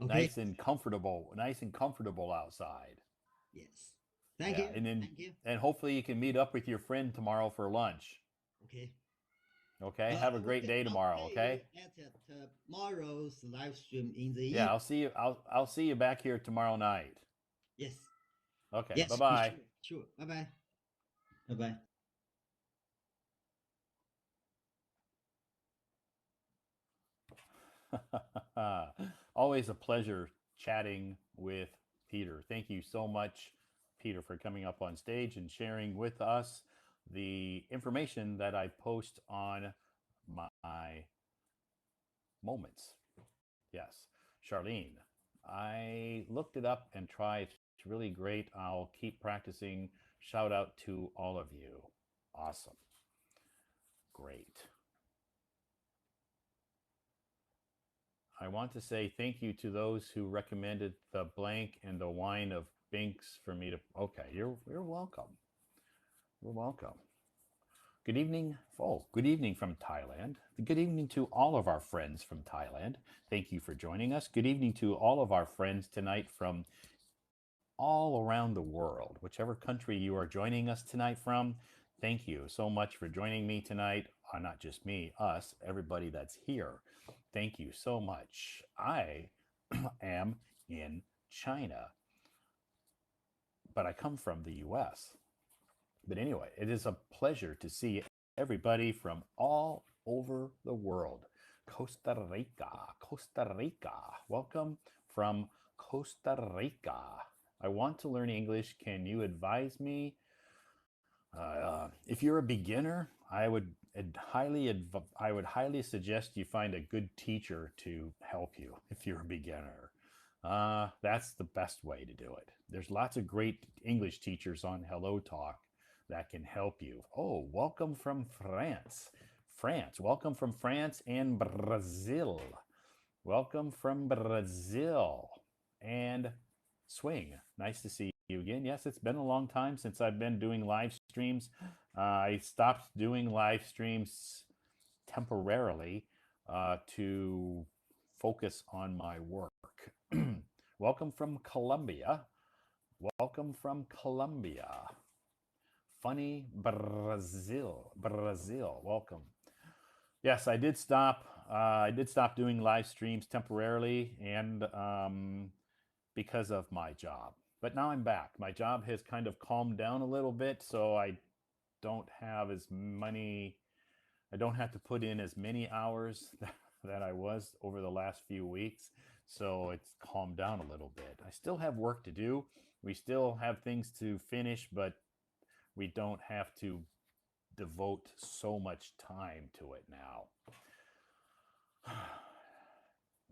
Okay. Nice and comfortable outside. Yes. Thank Yeah. you. Thank you. And hopefully you can meet up with your friend tomorrow for lunch. Okay. Okay. Have a great day I'll tomorrow. see you Okay. at tomorrow's live stream in the Yeah. evening. I'll see you back here tomorrow night. Yes. Okay. Bye Yes. bye. Sure. Sure. Bye bye. Bye bye. Always a pleasure chatting with Peter. Thank you so much, Peter, for coming up on stage and sharing with us the information that I post on my moments. Yes, Charlene, I looked it up and tried. It's really great. I'll keep practicing. Shout out to all of you. Awesome. Great. I want to say thank you to those who recommended the blank and the wine of Binks for me to. Okay, you're welcome. You're welcome. Good evening. Oh, good evening from Thailand. Good evening to all of our friends from Thailand. Thank you for joining us. Good evening to all of our friends tonight from all around the world, whichever country you are joining us tonight from. Thank you so much for joining me tonight. Not just me, us, everybody that's here. Thank you so much. I am in China. but I come from the US. But anyway, it is a pleasure to see everybody from all over the world. Costa Rica, Costa Rica. Welcome from Costa Rica. I want to learn English. Can you advise me? If you're a beginner, I would highly suggest you find a good teacher to help you if you're a beginner. That's the best way to do it. There's lots of great English teachers on Hello Talk that can help you. Oh, welcome from France. France. Welcome from France and Brazil. Welcome from Brazil. And Swing. Nice to see you again. Yes, it's been a long time since I've been doing live streams. I stopped doing live streams temporarily to focus on my work. Welcome from Colombia. Welcome from Colombia. Funny Brazil. Brazil. Welcome. Yes, I did stop. I did stop doing live streams temporarily, and because of my job. But now I'm back. My job has kind of calmed down a little bit, so I don't have as many. I don't have to put in as many hours that I was over the last few weeks. So it's calmed down a little bit. I still have work to do. We still have things to finish, but we don't have to devote so much time to it now.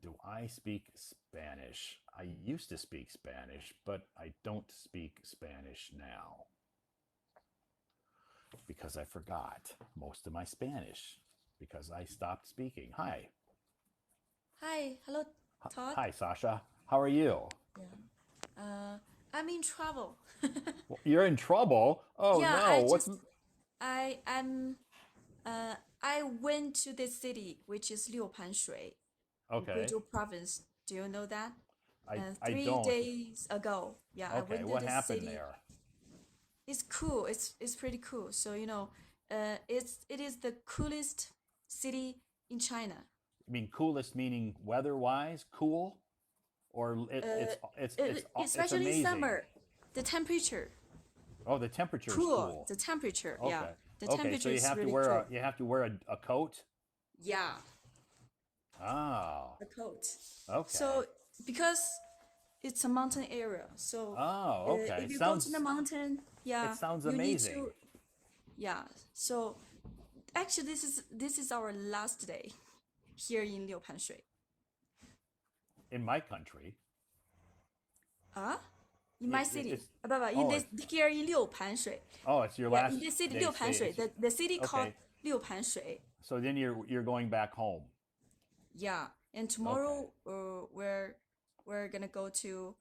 Do I speak Spanish? I used to speak Spanish, but I don't speak Spanish now because I forgot most of my Spanish because I stopped speaking. Hi. Hi, hello, Todd. Hi, Sasha. How are you? Yeah. I'm in trouble. Well, you're in trouble. Oh Yeah, no. What's I went to this city, which is Liupanshui in okay? Guizhou province. Do you know that? I Three don't. days ago. Yeah, I Okay, went to what this happened city. there? It's cool. It's pretty cool. So it is the coolest city in China. I mean, coolest meaning weather-wise, cool, or it's Especially amazing. summer, the temperature Oh, the temperature is cool. cool. The temperature, yeah, Okay. the Okay, so temperature you is have to really wear cool. a coat. Yeah, Oh, a coat. okay. So because it's a mountain area, so Oh, okay. if you go to the mountain, It yeah, sounds you need amazing. to, yeah. So actually, this is our last day here in Liupanshui. In my country, Ah, in my city, it's in oh, this it's here in Liupanshui. it's your Yeah, in last this city day stay. Liupanshui, the city called Okay. Liupanshui. So then you're going back home. Yeah, and Okay. tomorrow we're gonna go to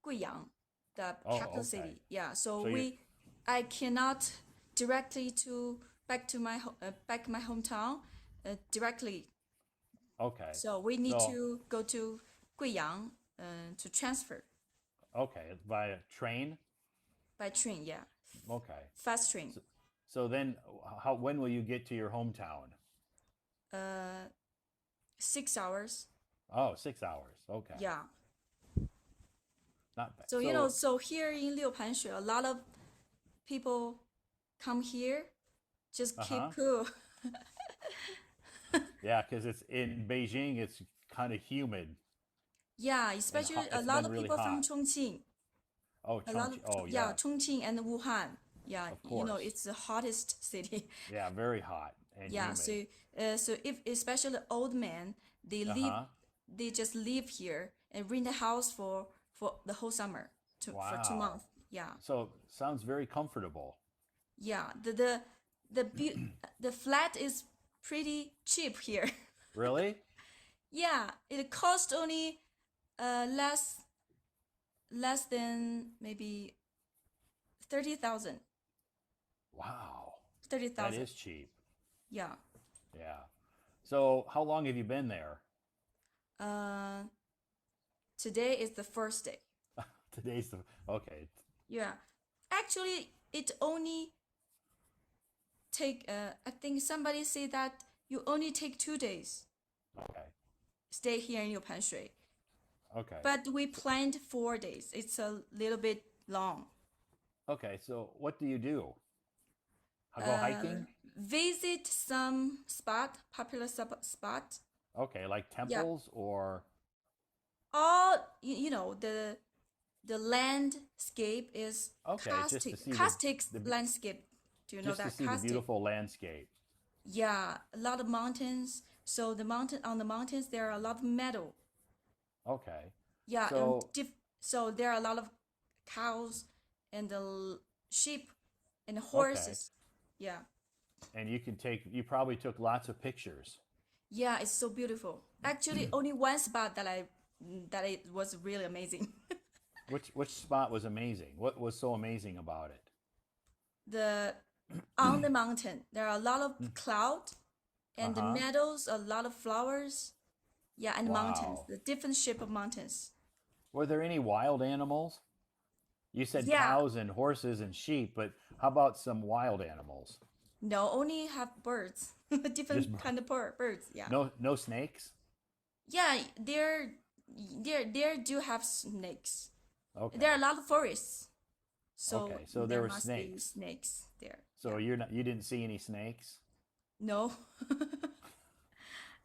Guiyang, the Oh, capital okay. city. Yeah, so So you I cannot directly to back my hometown directly. okay. So we need So to go to Guiyang to transfer okay, via train. by train. Yeah, Okay. fast train. So, so then how when will you get to your hometown? Uh, 6 hours. Oh, 6 hours. Okay. Yeah. Not bad. So So so here in Liupanshui, a lot of people come here, just uh-huh. keep cool. Yeah, because it's in Beijing, it's kind of humid Yeah, and especially hot. a It's lot been of really people from hot. Chongqing. Oh, A lot of Chongqing. Oh, yeah, yes, Chongqing and Wuhan. Yeah, of course. it's the hottest city. Yeah, very hot and Yeah, humid. so if especially old men, Uh-huh. they just live here and rent a house for the whole summer for two Wow. months. Yeah, So sounds very comfortable. yeah. The flat is pretty cheap here. Really? Yeah, it cost only less than maybe 30,000. Wow. Thirty That thousand. is cheap. Yeah. Yeah. So how long have you been there? Uh, Today is the first day. Today's the okay. Yeah. Actually, it only take. I think somebody said that you only take 2 days Okay. stay here in Liupanshui, Okay. but we planned 4 days. It's a little bit long. Okay, so what do you do? Go Uh, hiking? Visit some popular spot. Okay, like Yeah, temples or all the landscape is okay, just to see caustic the landscape. Do you know just to that see the caustic? beautiful landscape. Yeah, a lot of mountains. So on the mountains there are a lot of meadow. Okay. Yeah, and So, so there are a lot of cows and sheep and okay. horses. Yeah, And you probably took lots of pictures. yeah, it's so beautiful. Actually, only one spot that it was really amazing. Which spot was amazing? What was so amazing about it? the On the mountain there are a lot of cloud and the Uh-huh. meadows, a lot of flowers. Yeah, and mountains, Wow. the different shape of mountains. Were there any wild animals? You said Yeah, cows and horses and sheep, but how about some wild animals? no, only have birds, Just different kind of birds. Yeah, no snakes? yeah, there do have snakes. There are a Okay. lot of forests, so Okay. So there there were must be snakes. snakes there. So Yeah, you didn't see any snakes? no,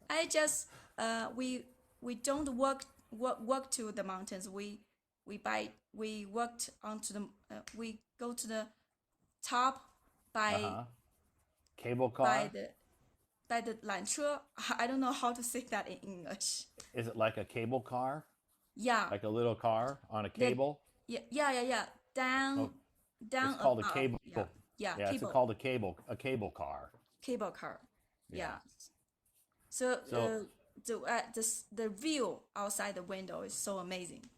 I just we don't walk to the mountains. We walked onto the we go to the top by Uh-huh. Cable by car? the by the 缆车. I don't know how to say that in English. Is it like a cable car? Yeah, Like a little car on a the cable? yeah. Oh, Down it's called a above. cable. Yeah, yeah, Yeah, it's called a cable car. cable car. Yeah. Yeah. So So the view outside the window is so amazing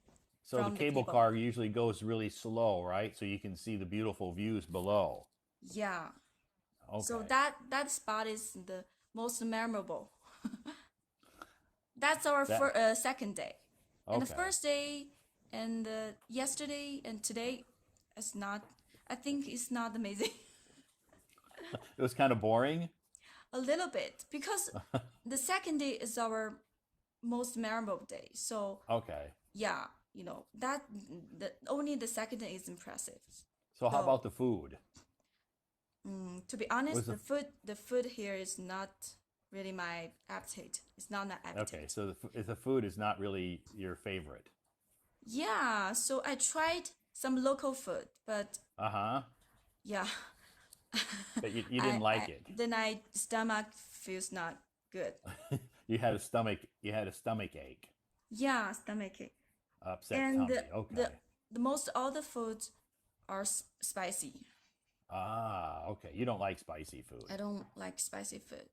so the from the cable cable. car usually goes really slow, right? So you can see the beautiful views below. Yeah. So Okay. that spot is the most memorable. That's our That second day, and the okay. first day and yesterday and today is not. I think it's not amazing. It was kind of boring. A little bit because the second day is our most memorable day. So Okay. yeah, that only the second day is impressive. So how So about the food? to be honest, Was the the food here is not really my appetite. It's not my okay? appetite. So the food is not really your favorite. Yeah, so I tried some local food, but Uh-huh. yeah, But you didn't like I it. then I stomach feels not good. You had a stomach ache, Yeah, stomach ache. upset And tummy. Okay. the most all the foods are spicy. Ah, okay. You don't like spicy food. I don't like spicy food.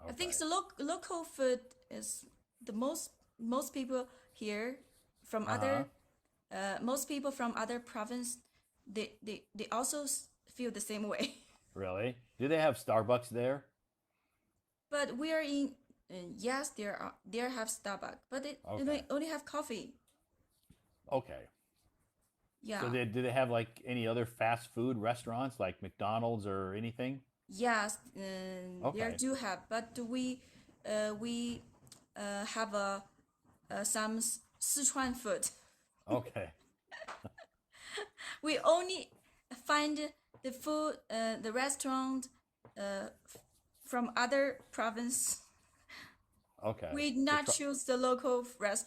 I think Okay. the local food is the most people here from Uh-huh. most people from other province, they also feel the same way. Really? Do they have Starbucks there? But we are in yes, there have Starbucks, but they Okay. only have coffee. Okay. So Yeah. do they have like any other fast food restaurants like McDonald's or anything? Yes, there Okay. do have, but we have some Sichuan food. Okay. We only find the food, the restaurant, from other province. Okay. We So not choose the local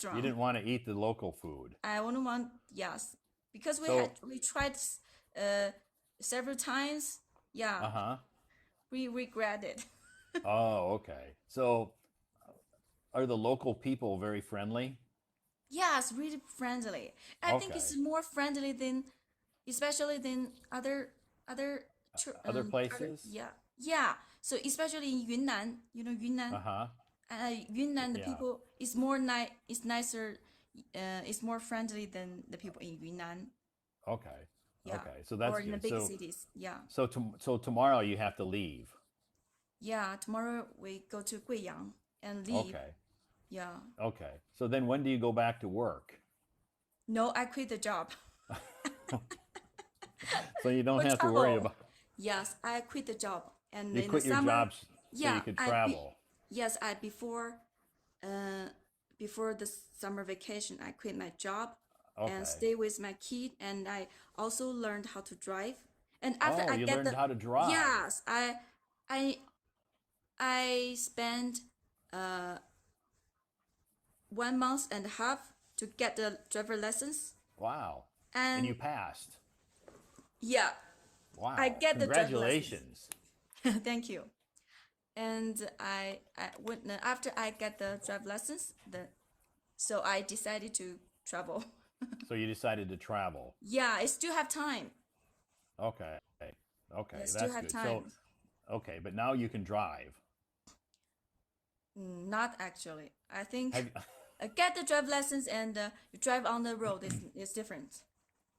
you restaurant. didn't want to eat the local food. I only want yes, because So, we tried uh several times. Yeah, uh-huh. we regret it. Oh, okay. So are the local people very friendly? Yes, really friendly. I think Okay. it's more friendly than, especially than other Other other places? yeah yeah. So especially in Yunnan, Yunnan, Uh-huh. Yunnan the Yeah. people is nicer, is more friendly than the people in Yunnan. Okay. Yeah, Okay. So or that's in the good. big cities. Yeah, So tomorrow you have to leave. yeah. Tomorrow we go to Guiyang and leave. Okay. Yeah. Okay. So then when do you go back to work? No, I quit the job So you don't for have to worry travel. about Yes, I quit the job, and you in the quit your summer, jobs so you yeah, could travel. yes, uh before the summer vacation, I quit my job, and Okay. stay with my kid, and I also learned how to drive. And after Oh, I you get learned the how to drive. yes, I I spent uh 1 month and a half to get the driver lessons, Wow. And you and passed. yeah, I Wow. get the driver lessons. Congratulations. Thank you. And I when after I get the drive lessons, so I decided to travel. So you decided to travel. Yeah, I still have time. Okay. Yeah, Okay, still that's have good. So, time. okay, but now you can drive. Not actually. I think Have get the drive lessons and you drive on the road is different.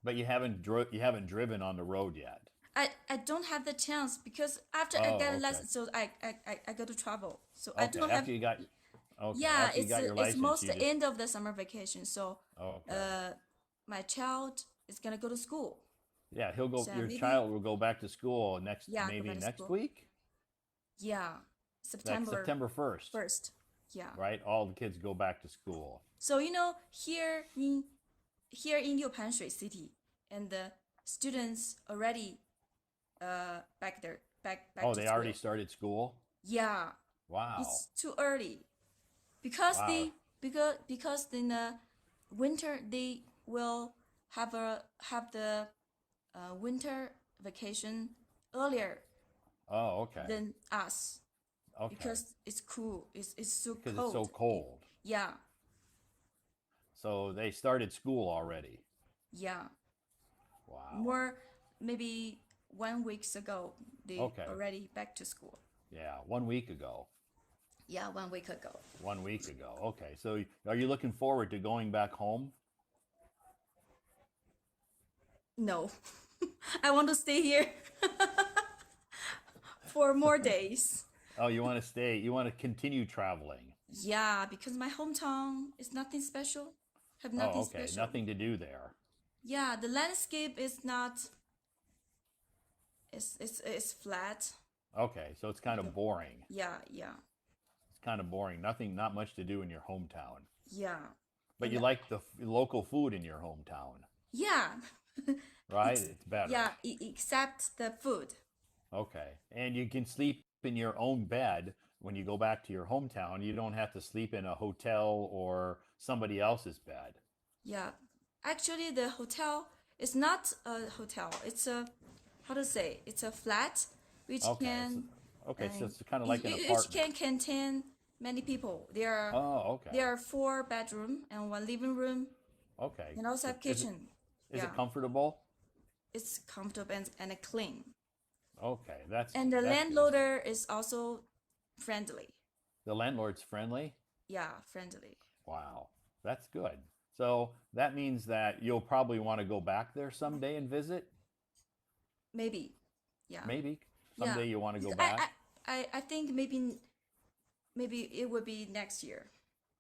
but you haven't driven on the road yet. I don't have the chance because after I get Oh, a okay. lesson, so I go to travel. So I Okay, don't have. after you got okay, Yeah, after you got your it's license, most you the just end of the summer vacation. So okay. uh, my child is gonna go to school. Yeah, he'll go So your maybe child will go back to school yeah, go maybe back to next school. week? Yeah, That's September September 1st, 1st. Yeah. right? All the kids go back to school. So here in Liupanshui city, and the students already back there back Oh, to they already school. started school? Yeah, Wow. it's too early because Wow. because in the winter they will have the winter vacation earlier Oh, okay. than us Okay. because it's cool. It's so Because it's so cold. cold. Yeah, So they started school already. yeah. Wow. More maybe 1 weeks ago they Okay. already back to school. Yeah, 1 week ago. Yeah, 1 week ago. 1 week ago. Okay. So are you looking forward to going back home? No, I want to stay here for more days. Oh, you want to stay. You want to continue traveling. Yeah, because my hometown is nothing special. Have Oh, nothing okay. special. Nothing to do there. Yeah, the landscape is not. It's flat. Okay. So it's kind of boring. Yeah, yeah, It's kind of boring. Nothing, not much to do in your hometown. yeah, But and you like the local food in your hometown, yeah, right? It's better. yeah. Except the food. Okay. And you can sleep in your own bed when you go back to your hometown. You don't have to sleep in a hotel or somebody else's bed. Yeah, actually, the hotel is not a hotel. It's a how to say? It's a flat which Okay. So, can okay. So and it's kind of like an which apartment. can contain many people. Oh, okay. There are 4 bedroom and 1 living room, Okay. and also have kitchen. Is Yeah, it comfortable? it's comfortable and clean. Okay, that's And the that's good. landlord is also friendly. The landlord's friendly. Yeah, friendly. Wow, that's good. So that means that you'll probably want to go back there someday and visit. Maybe. Yeah. Maybe Yeah. someday you want to go Because back I think maybe it would be next year.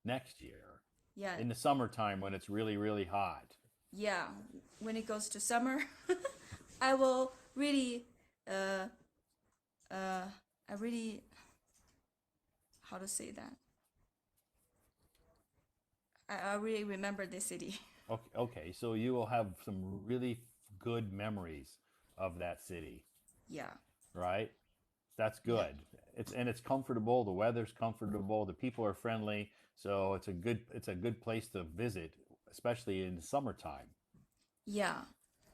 next year Yeah. in the summertime when it's really, really hot. Yeah. When it goes to summer, I will really uh I really how to say that? I really remember this city. Okay, so you will have some really good memories of that city, Yeah. right? That's Yeah. good. It's comfortable. The weather's comfortable. The people are friendly. So it's a good place to visit, especially in the summertime, Yeah.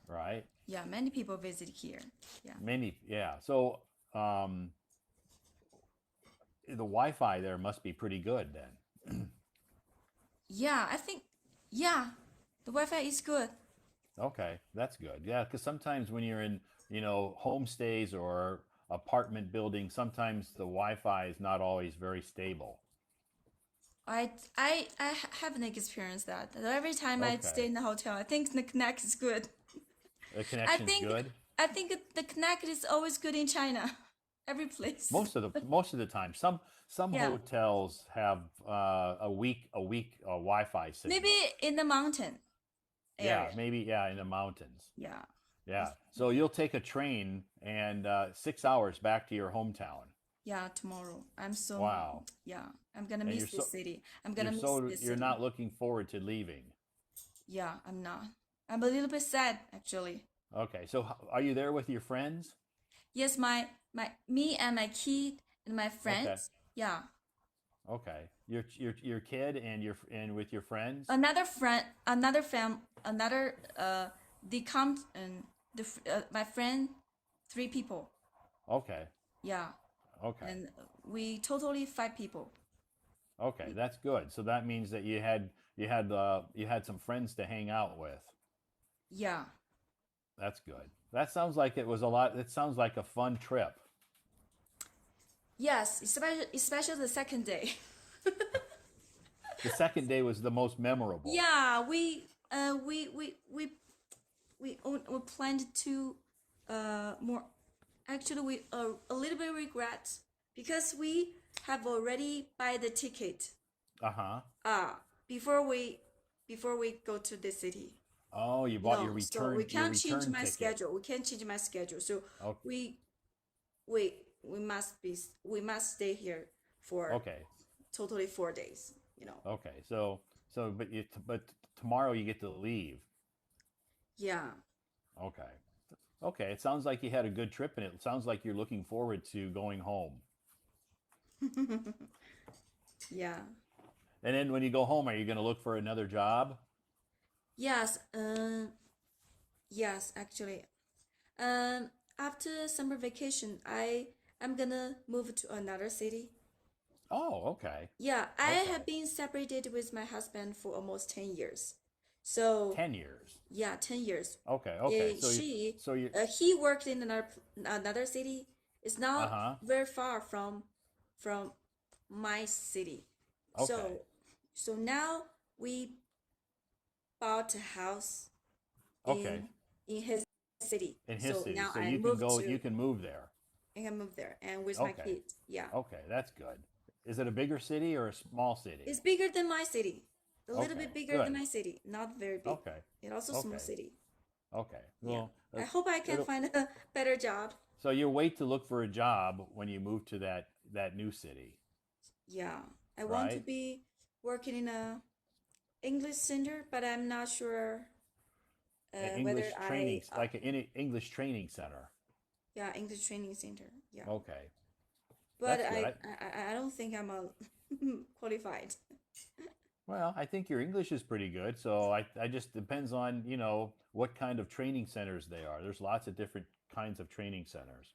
right? Yeah. Many people visit here. Yeah. Many, yeah. So the Wi-Fi there must be pretty good then. Yeah. I think yeah. The Wi-Fi is good. Okay, that's good. Yeah, because sometimes when you're in, homestays or apartment buildings, sometimes the Wi-Fi is not always very stable. Haven't experienced that. Every time I stay Okay, in the hotel, I think the connect is good. the I connection's think good I think the connect is always good in China. Every place. most of the time. Some Yeah. hotels have a week Wi-Fi Maybe signal. in the mountain Yeah, area. maybe in the mountains. Yeah. Yeah, so you'll take a train and 6 hours back to your hometown. Yeah, tomorrow. Wow, Yeah, I'm gonna and miss this city. I'm gonna you're miss this you're city. not looking forward to leaving. Yeah, I'm not. I'm a little bit sad actually. Okay, so are you there with your friends? Yes, me and my kid and my Okay, friends. Yeah, okay. Your kid and and with your friends? another friend, another fam, another they come and my friend, 3 people. Okay, Yeah, okay, and we totally 5 people. okay. That's good. So that means that you had some friends to hang out with. Yeah. That's good. That sounds like it was a lot. It sounds like a fun trip. Yes, especially the second day. The second day was the most memorable. Yeah, we planned to more. Actually, we a little bit regret because we have already buy the ticket Uh-huh. uh before we go to the city. Oh, you bought No, so we your can't change return my ticket. schedule. We can't change my schedule. So Oh, we we must stay here for okay. totally 4 days. Okay. So but tomorrow you get to leave. Yeah. Okay. Okay. It sounds like you had a good trip and it sounds like you're looking forward to going home. Yeah. And then when you go home, are you going to look for another job? Yes. Yes. Actually, after summer vacation, I'm gonna move to another city. Oh, okay. Yeah, I Okay. have been separated with my husband for almost 10 years. So 10 years. yeah, 10 years. Okay. Okay. He worked in another city. It's not Uh-huh. very far from my city. Okay. So now we bought a house Okay. in his city. In his So city. now So I you can moved go, you to can move there. I can move there and with my Okay. kids. Yeah. Okay, that's good. Is it a bigger city or a small city? It's bigger than my city. A little Okay, bit bigger than good. my city. Not very big. Okay. It's also small Okay. city. Okay. Yeah. Well, I hope I can it'll, find a better job. so you wait to look for a job when you move to that new city, Yeah. I want to right? be working in a English center, but I'm not sure An whether English training, like an English training center. yeah, English training center. Yeah. Okay, But that's good. I don't think I'm a qualified. Well, I think your English is pretty good. So I just depends on, what kind of training centers they are. There's lots of different kinds of training centers.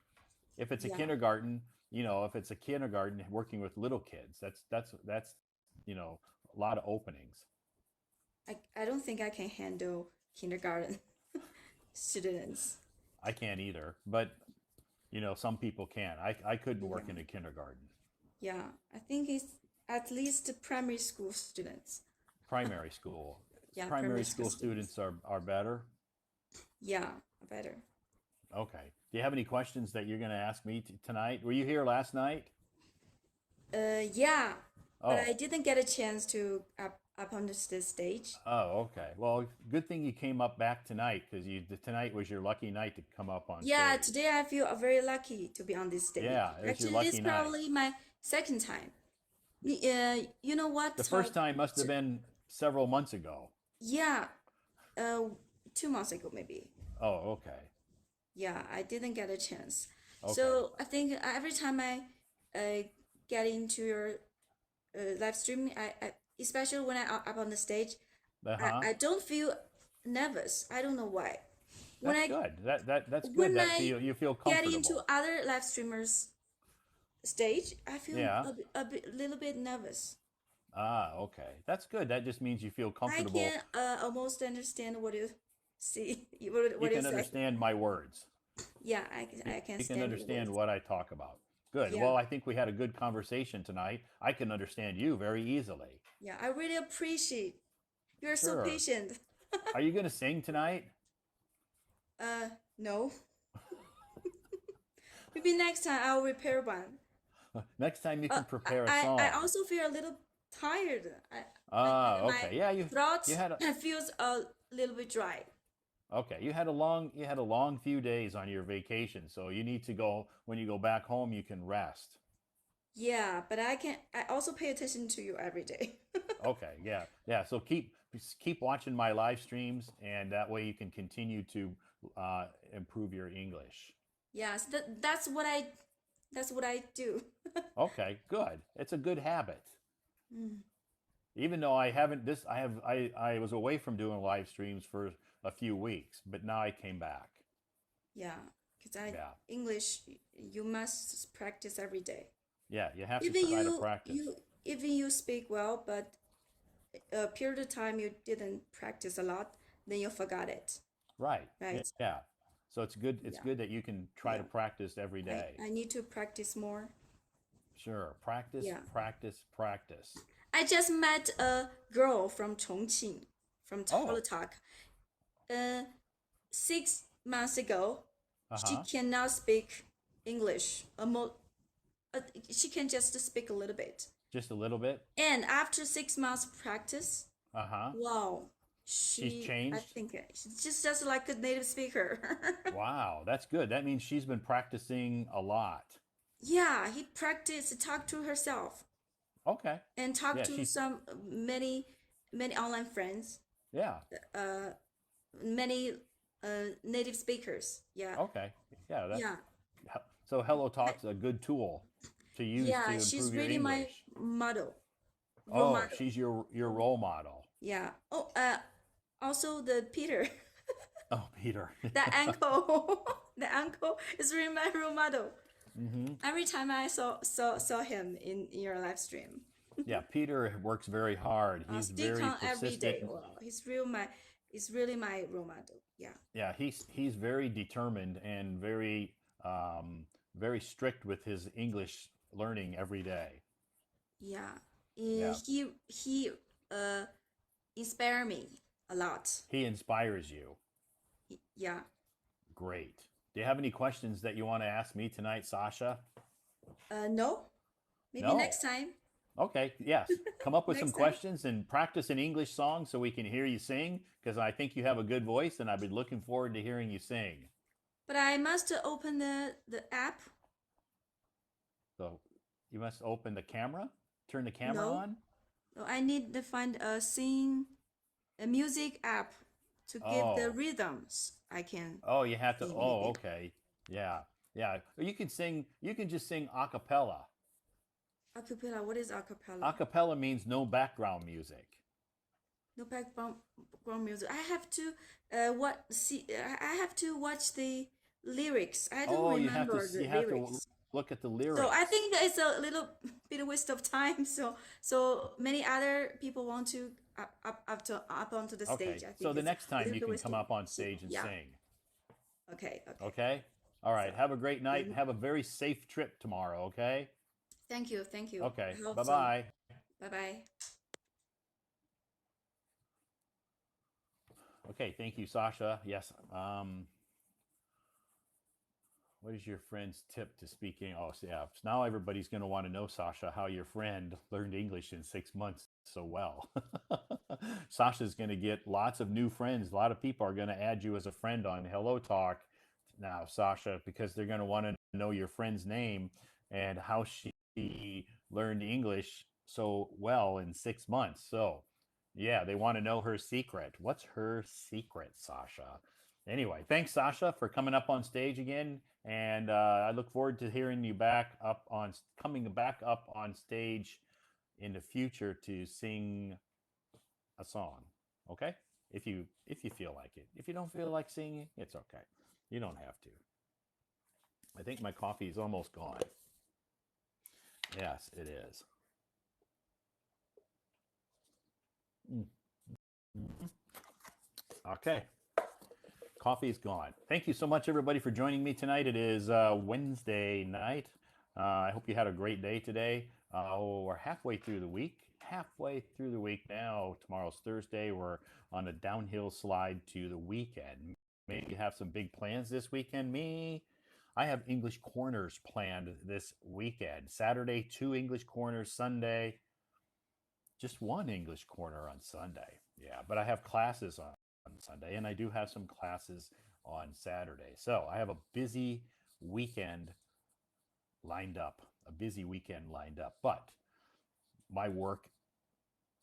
If it's a Yeah. kindergarten, if it's a kindergarten working with little kids, that's, a lot of openings. I don't think I can handle kindergarten students. I can't either, but some people can. I couldn't work in Yeah. a kindergarten. Yeah. I think it's at least primary school students. Primary school. Yeah, Primary primary school school students. students are better. Yeah, better. Okay. Do you have any questions that you're going to ask me tonight? Were you here last night? Yeah, but Oh, I didn't get a chance to up on this stage. oh, okay. Well, good thing you came up back tonight because tonight was your lucky night to come up on Yeah, stage. today I feel very lucky to be on this stage. Yeah, it was your Actually, this is lucky night. probably my second time. You know what, The Todd? first time must have been several months ago. Yeah, uh, 2 months ago maybe. Oh, okay. Yeah, I didn't get a chance. Okay. So I think every time I get into your live stream, I especially when I up on the stage, Uh-huh. I don't feel nervous. I don't know why. When That's I good. That's good. when That I you feel get into comfortable. other live streamers stage, I feel Yeah. little bit nervous. Ah, okay. That's good. That just means you feel I comfortable. can almost understand what you see, You what you can say. understand my words. Yeah, I can You can stand your understand words. what I talk about. Good. Yeah, Well, I think we had a good conversation tonight. I can understand you very easily. yeah, I really appreciate you're so Sure. patient. Are you going to sing tonight? No, maybe next time I'll repair one. Next time you can prepare a I song. also feel a little tired. Ah, My okay. Yeah, throat you had a feels a little bit dry. okay. You had a long few days on your vacation, so you need to go when you go back home, you can rest. Yeah, but I also pay attention to you every day. Okay, yeah, yeah. So just keep watching my live streams, and that way you can continue to improve your English. Yes, that's what I do. Okay, good. It's a good habit. Mm, Even though I haven't this I was away from doing live streams for a few weeks, but now I came back. yeah, because I Yeah. English you must practice every day. Yeah, you have to Even try to practice. even you speak well, but a period of time you didn't practice a lot, then you forgot it, Right. right? Yeah. So it's Yeah, good that you can try to yeah. practice every I day. I need to practice more. Sure. Practice, Yeah. practice, practice. I just met a girl from Chongqing, from Oh. Todd. Uh, 6 months ago, she Uh-huh. cannot speak English. She can just speak a little bit. Just a little bit. And after 6 months practice, Uh-huh. wow, She's I changed. think she's just like a native speaker. Wow, that's good. That means she's been practicing a lot. Yeah, he practiced, talk to herself, Okay. and talk Yeah, to she's some many online friends, yeah. uh, many native speakers. Yeah, Okay. Yeah, that yeah, so Hello I- Talk's a good tool to use to yeah. She's improve your really my English. model, role Oh, model. she's your role model. Yeah. Oh, also the Peter, Oh, Peter. the uncle, the uncle is really my role model. Hmm. Every time I saw him in your live stream, Yeah, Peter works very hard. He's still very come every persistent. day. Wow, he's really my role model. Yeah, Yeah, he's very determined and um, very strict with his English learning every day. yeah. Yeah, He uh inspire me a lot. he inspires you. Yeah. Great. Do you have any questions that you want to ask me tonight, Sasha? No, maybe No. next time. Okay, yes. Come up with some Next time. questions and practice an English song so we can hear you sing because I think you have a good voice and I've been looking forward to hearing you sing. But I must open the app. So you must open the camera, turn the camera No, on. no. I need to find a music app to give the Oh, rhythms. I can oh, you have to. sing with Oh, it. okay. Yeah, yeah. Or you can sing, you can just sing a cappella. Acapella. What is A acapella? cappella means no background music. No background music. I have to what see. I have to watch the lyrics. I don't Oh, you have to, remember the you have to lyrics. look at the So I lyrics. think it's a little bit waste of time. So many other people want to up onto the Okay, stage. I so think the it's next a time little you bit can waste come of up on so stage and yeah. sing. Okay, okay. Okay? All So right. Have a great night and then have a very safe trip tomorrow. Okay? thank you. Okay. I hope Bye so. bye. Bye bye. Okay. Thank you, Sasha. Yes. What is your friend's tip to speaking? Oh, so yeah. So now everybody's going to want to know, Sasha, how your friend learned English in 6 months so well. Sasha's going to get lots of new friends. A lot of people are going to add you as a friend on Hello Talk now, Sasha, because they're going to want to know your friend's name and how she learned English so well in 6 months. So, yeah, they want to know her secret. What's her secret, Sasha? Anyway, thanks, Sasha, for coming up on stage again. And I look forward to hearing you coming back up on stage in the future to sing a song. Okay, if you feel like it. If you don't feel like singing, it's okay. You don't have to. I think my coffee is almost gone. Yes, it is. Mm. Mhm. Okay. Coffee is gone. Thank you so much, everybody, for joining me tonight. It is Wednesday night. I hope you had a great day today. We're halfway through the week. Halfway through the week now. Tomorrow's Thursday. We're on a downhill slide to the weekend. Maybe you have some big plans this weekend. I have English corners planned this weekend. Saturday, 2 English corners. Sunday, just 1 English corner on Sunday. Yeah, but I have classes on Sunday, and I do have some classes on Saturday. So I have a busy weekend lined up, a busy weekend lined up. But my work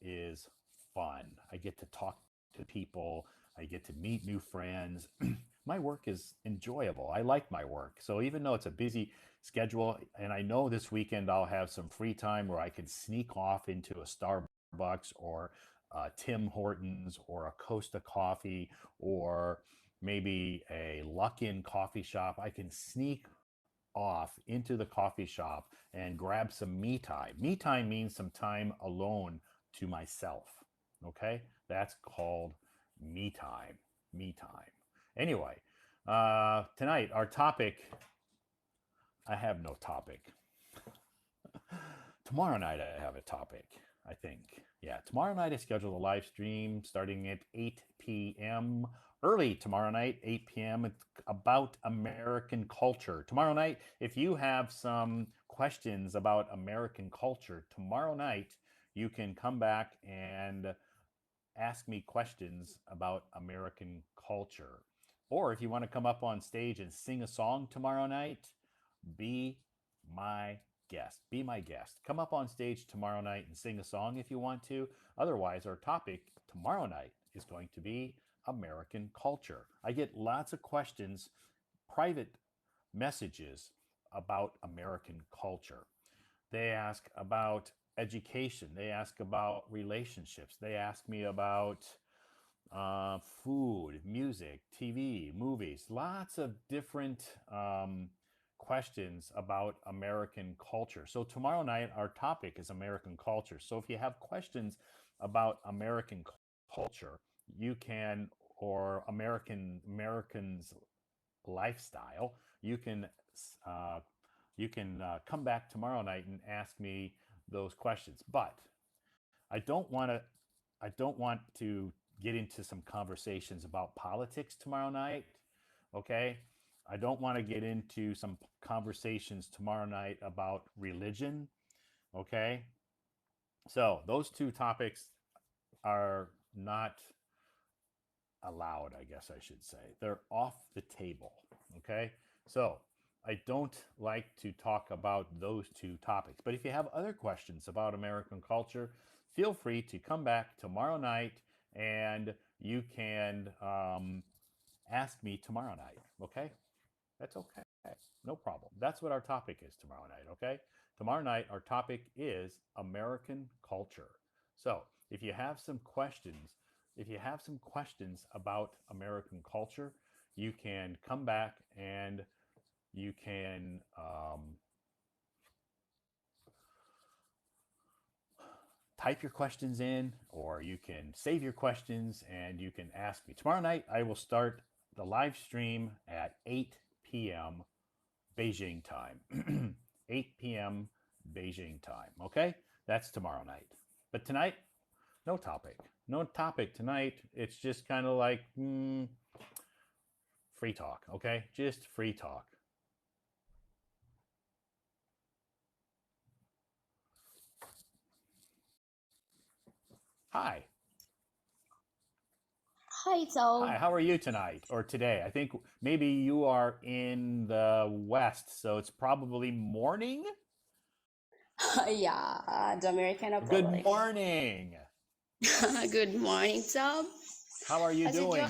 is fun. I get to talk to people. I get to meet new friends. My work is enjoyable. I like my work. So even though it's a busy schedule, and I know this weekend I'll have some free time where I can sneak off into a Starbucks or Tim Hortons or a Costa Coffee or maybe a Luck-In coffee shop, I can sneak off into the coffee shop and grab some me time. Me time means some time alone to myself. Okay? That's called me time. Me time. Anyway, tonight our topic, I have no topic. Tomorrow night I have a topic, I think. Yeah, tomorrow night I scheduled a live stream starting at 8 p.m. Early tomorrow night, 8 p.m. It's about American culture. Tomorrow night, if you have some questions about American culture, tomorrow night you can come back and ask me questions about American culture. Or if you want to come up on stage and sing a song tomorrow night, be my guest. Be my guest. Come up on stage tomorrow night and sing a song if you want to. Otherwise, our topic tomorrow night is going to be American culture. I get lots of questions, private messages about American culture. They ask about education. They ask about relationships. They ask me about food, music, TV, movies, lots of different questions about American culture. So tomorrow night, our topic is American culture. So if you have questions about American culture, you can, or Americans lifestyle, uh, you can come back tomorrow night and ask me those questions. But I don't want to I don't want to get into some conversations about politics tomorrow night. Okay? I don't want to get into some conversations tomorrow night about religion. Okay? So, those two topics are not allowed, I guess I should say. They're off the table. Okay? So, I don't like to talk about those two topics. But if you have other questions about American culture, feel free to come back tomorrow night and you can ask me tomorrow night. Okay? That's okay. No problem. That's what our topic is tomorrow night. Okay? Tomorrow night, our topic is American culture. So if you have some questions, about American culture, you can come back and you can type your questions in, or you can save your questions and you can ask me. Tomorrow night, I will start the live stream at 8 p.m. Beijing time. 8 p.m. Beijing time. Okay? That's tomorrow night. But tonight, no topic. No topic tonight. It's just kind of like free talk. Okay? Just free talk. Hi. Hi, Hi, Todd. how are you tonight or today? I think maybe you are in the West, so it's probably morning. Yeah, the American Good Republic. morning. Good morning, Todd. How are you How's it doing?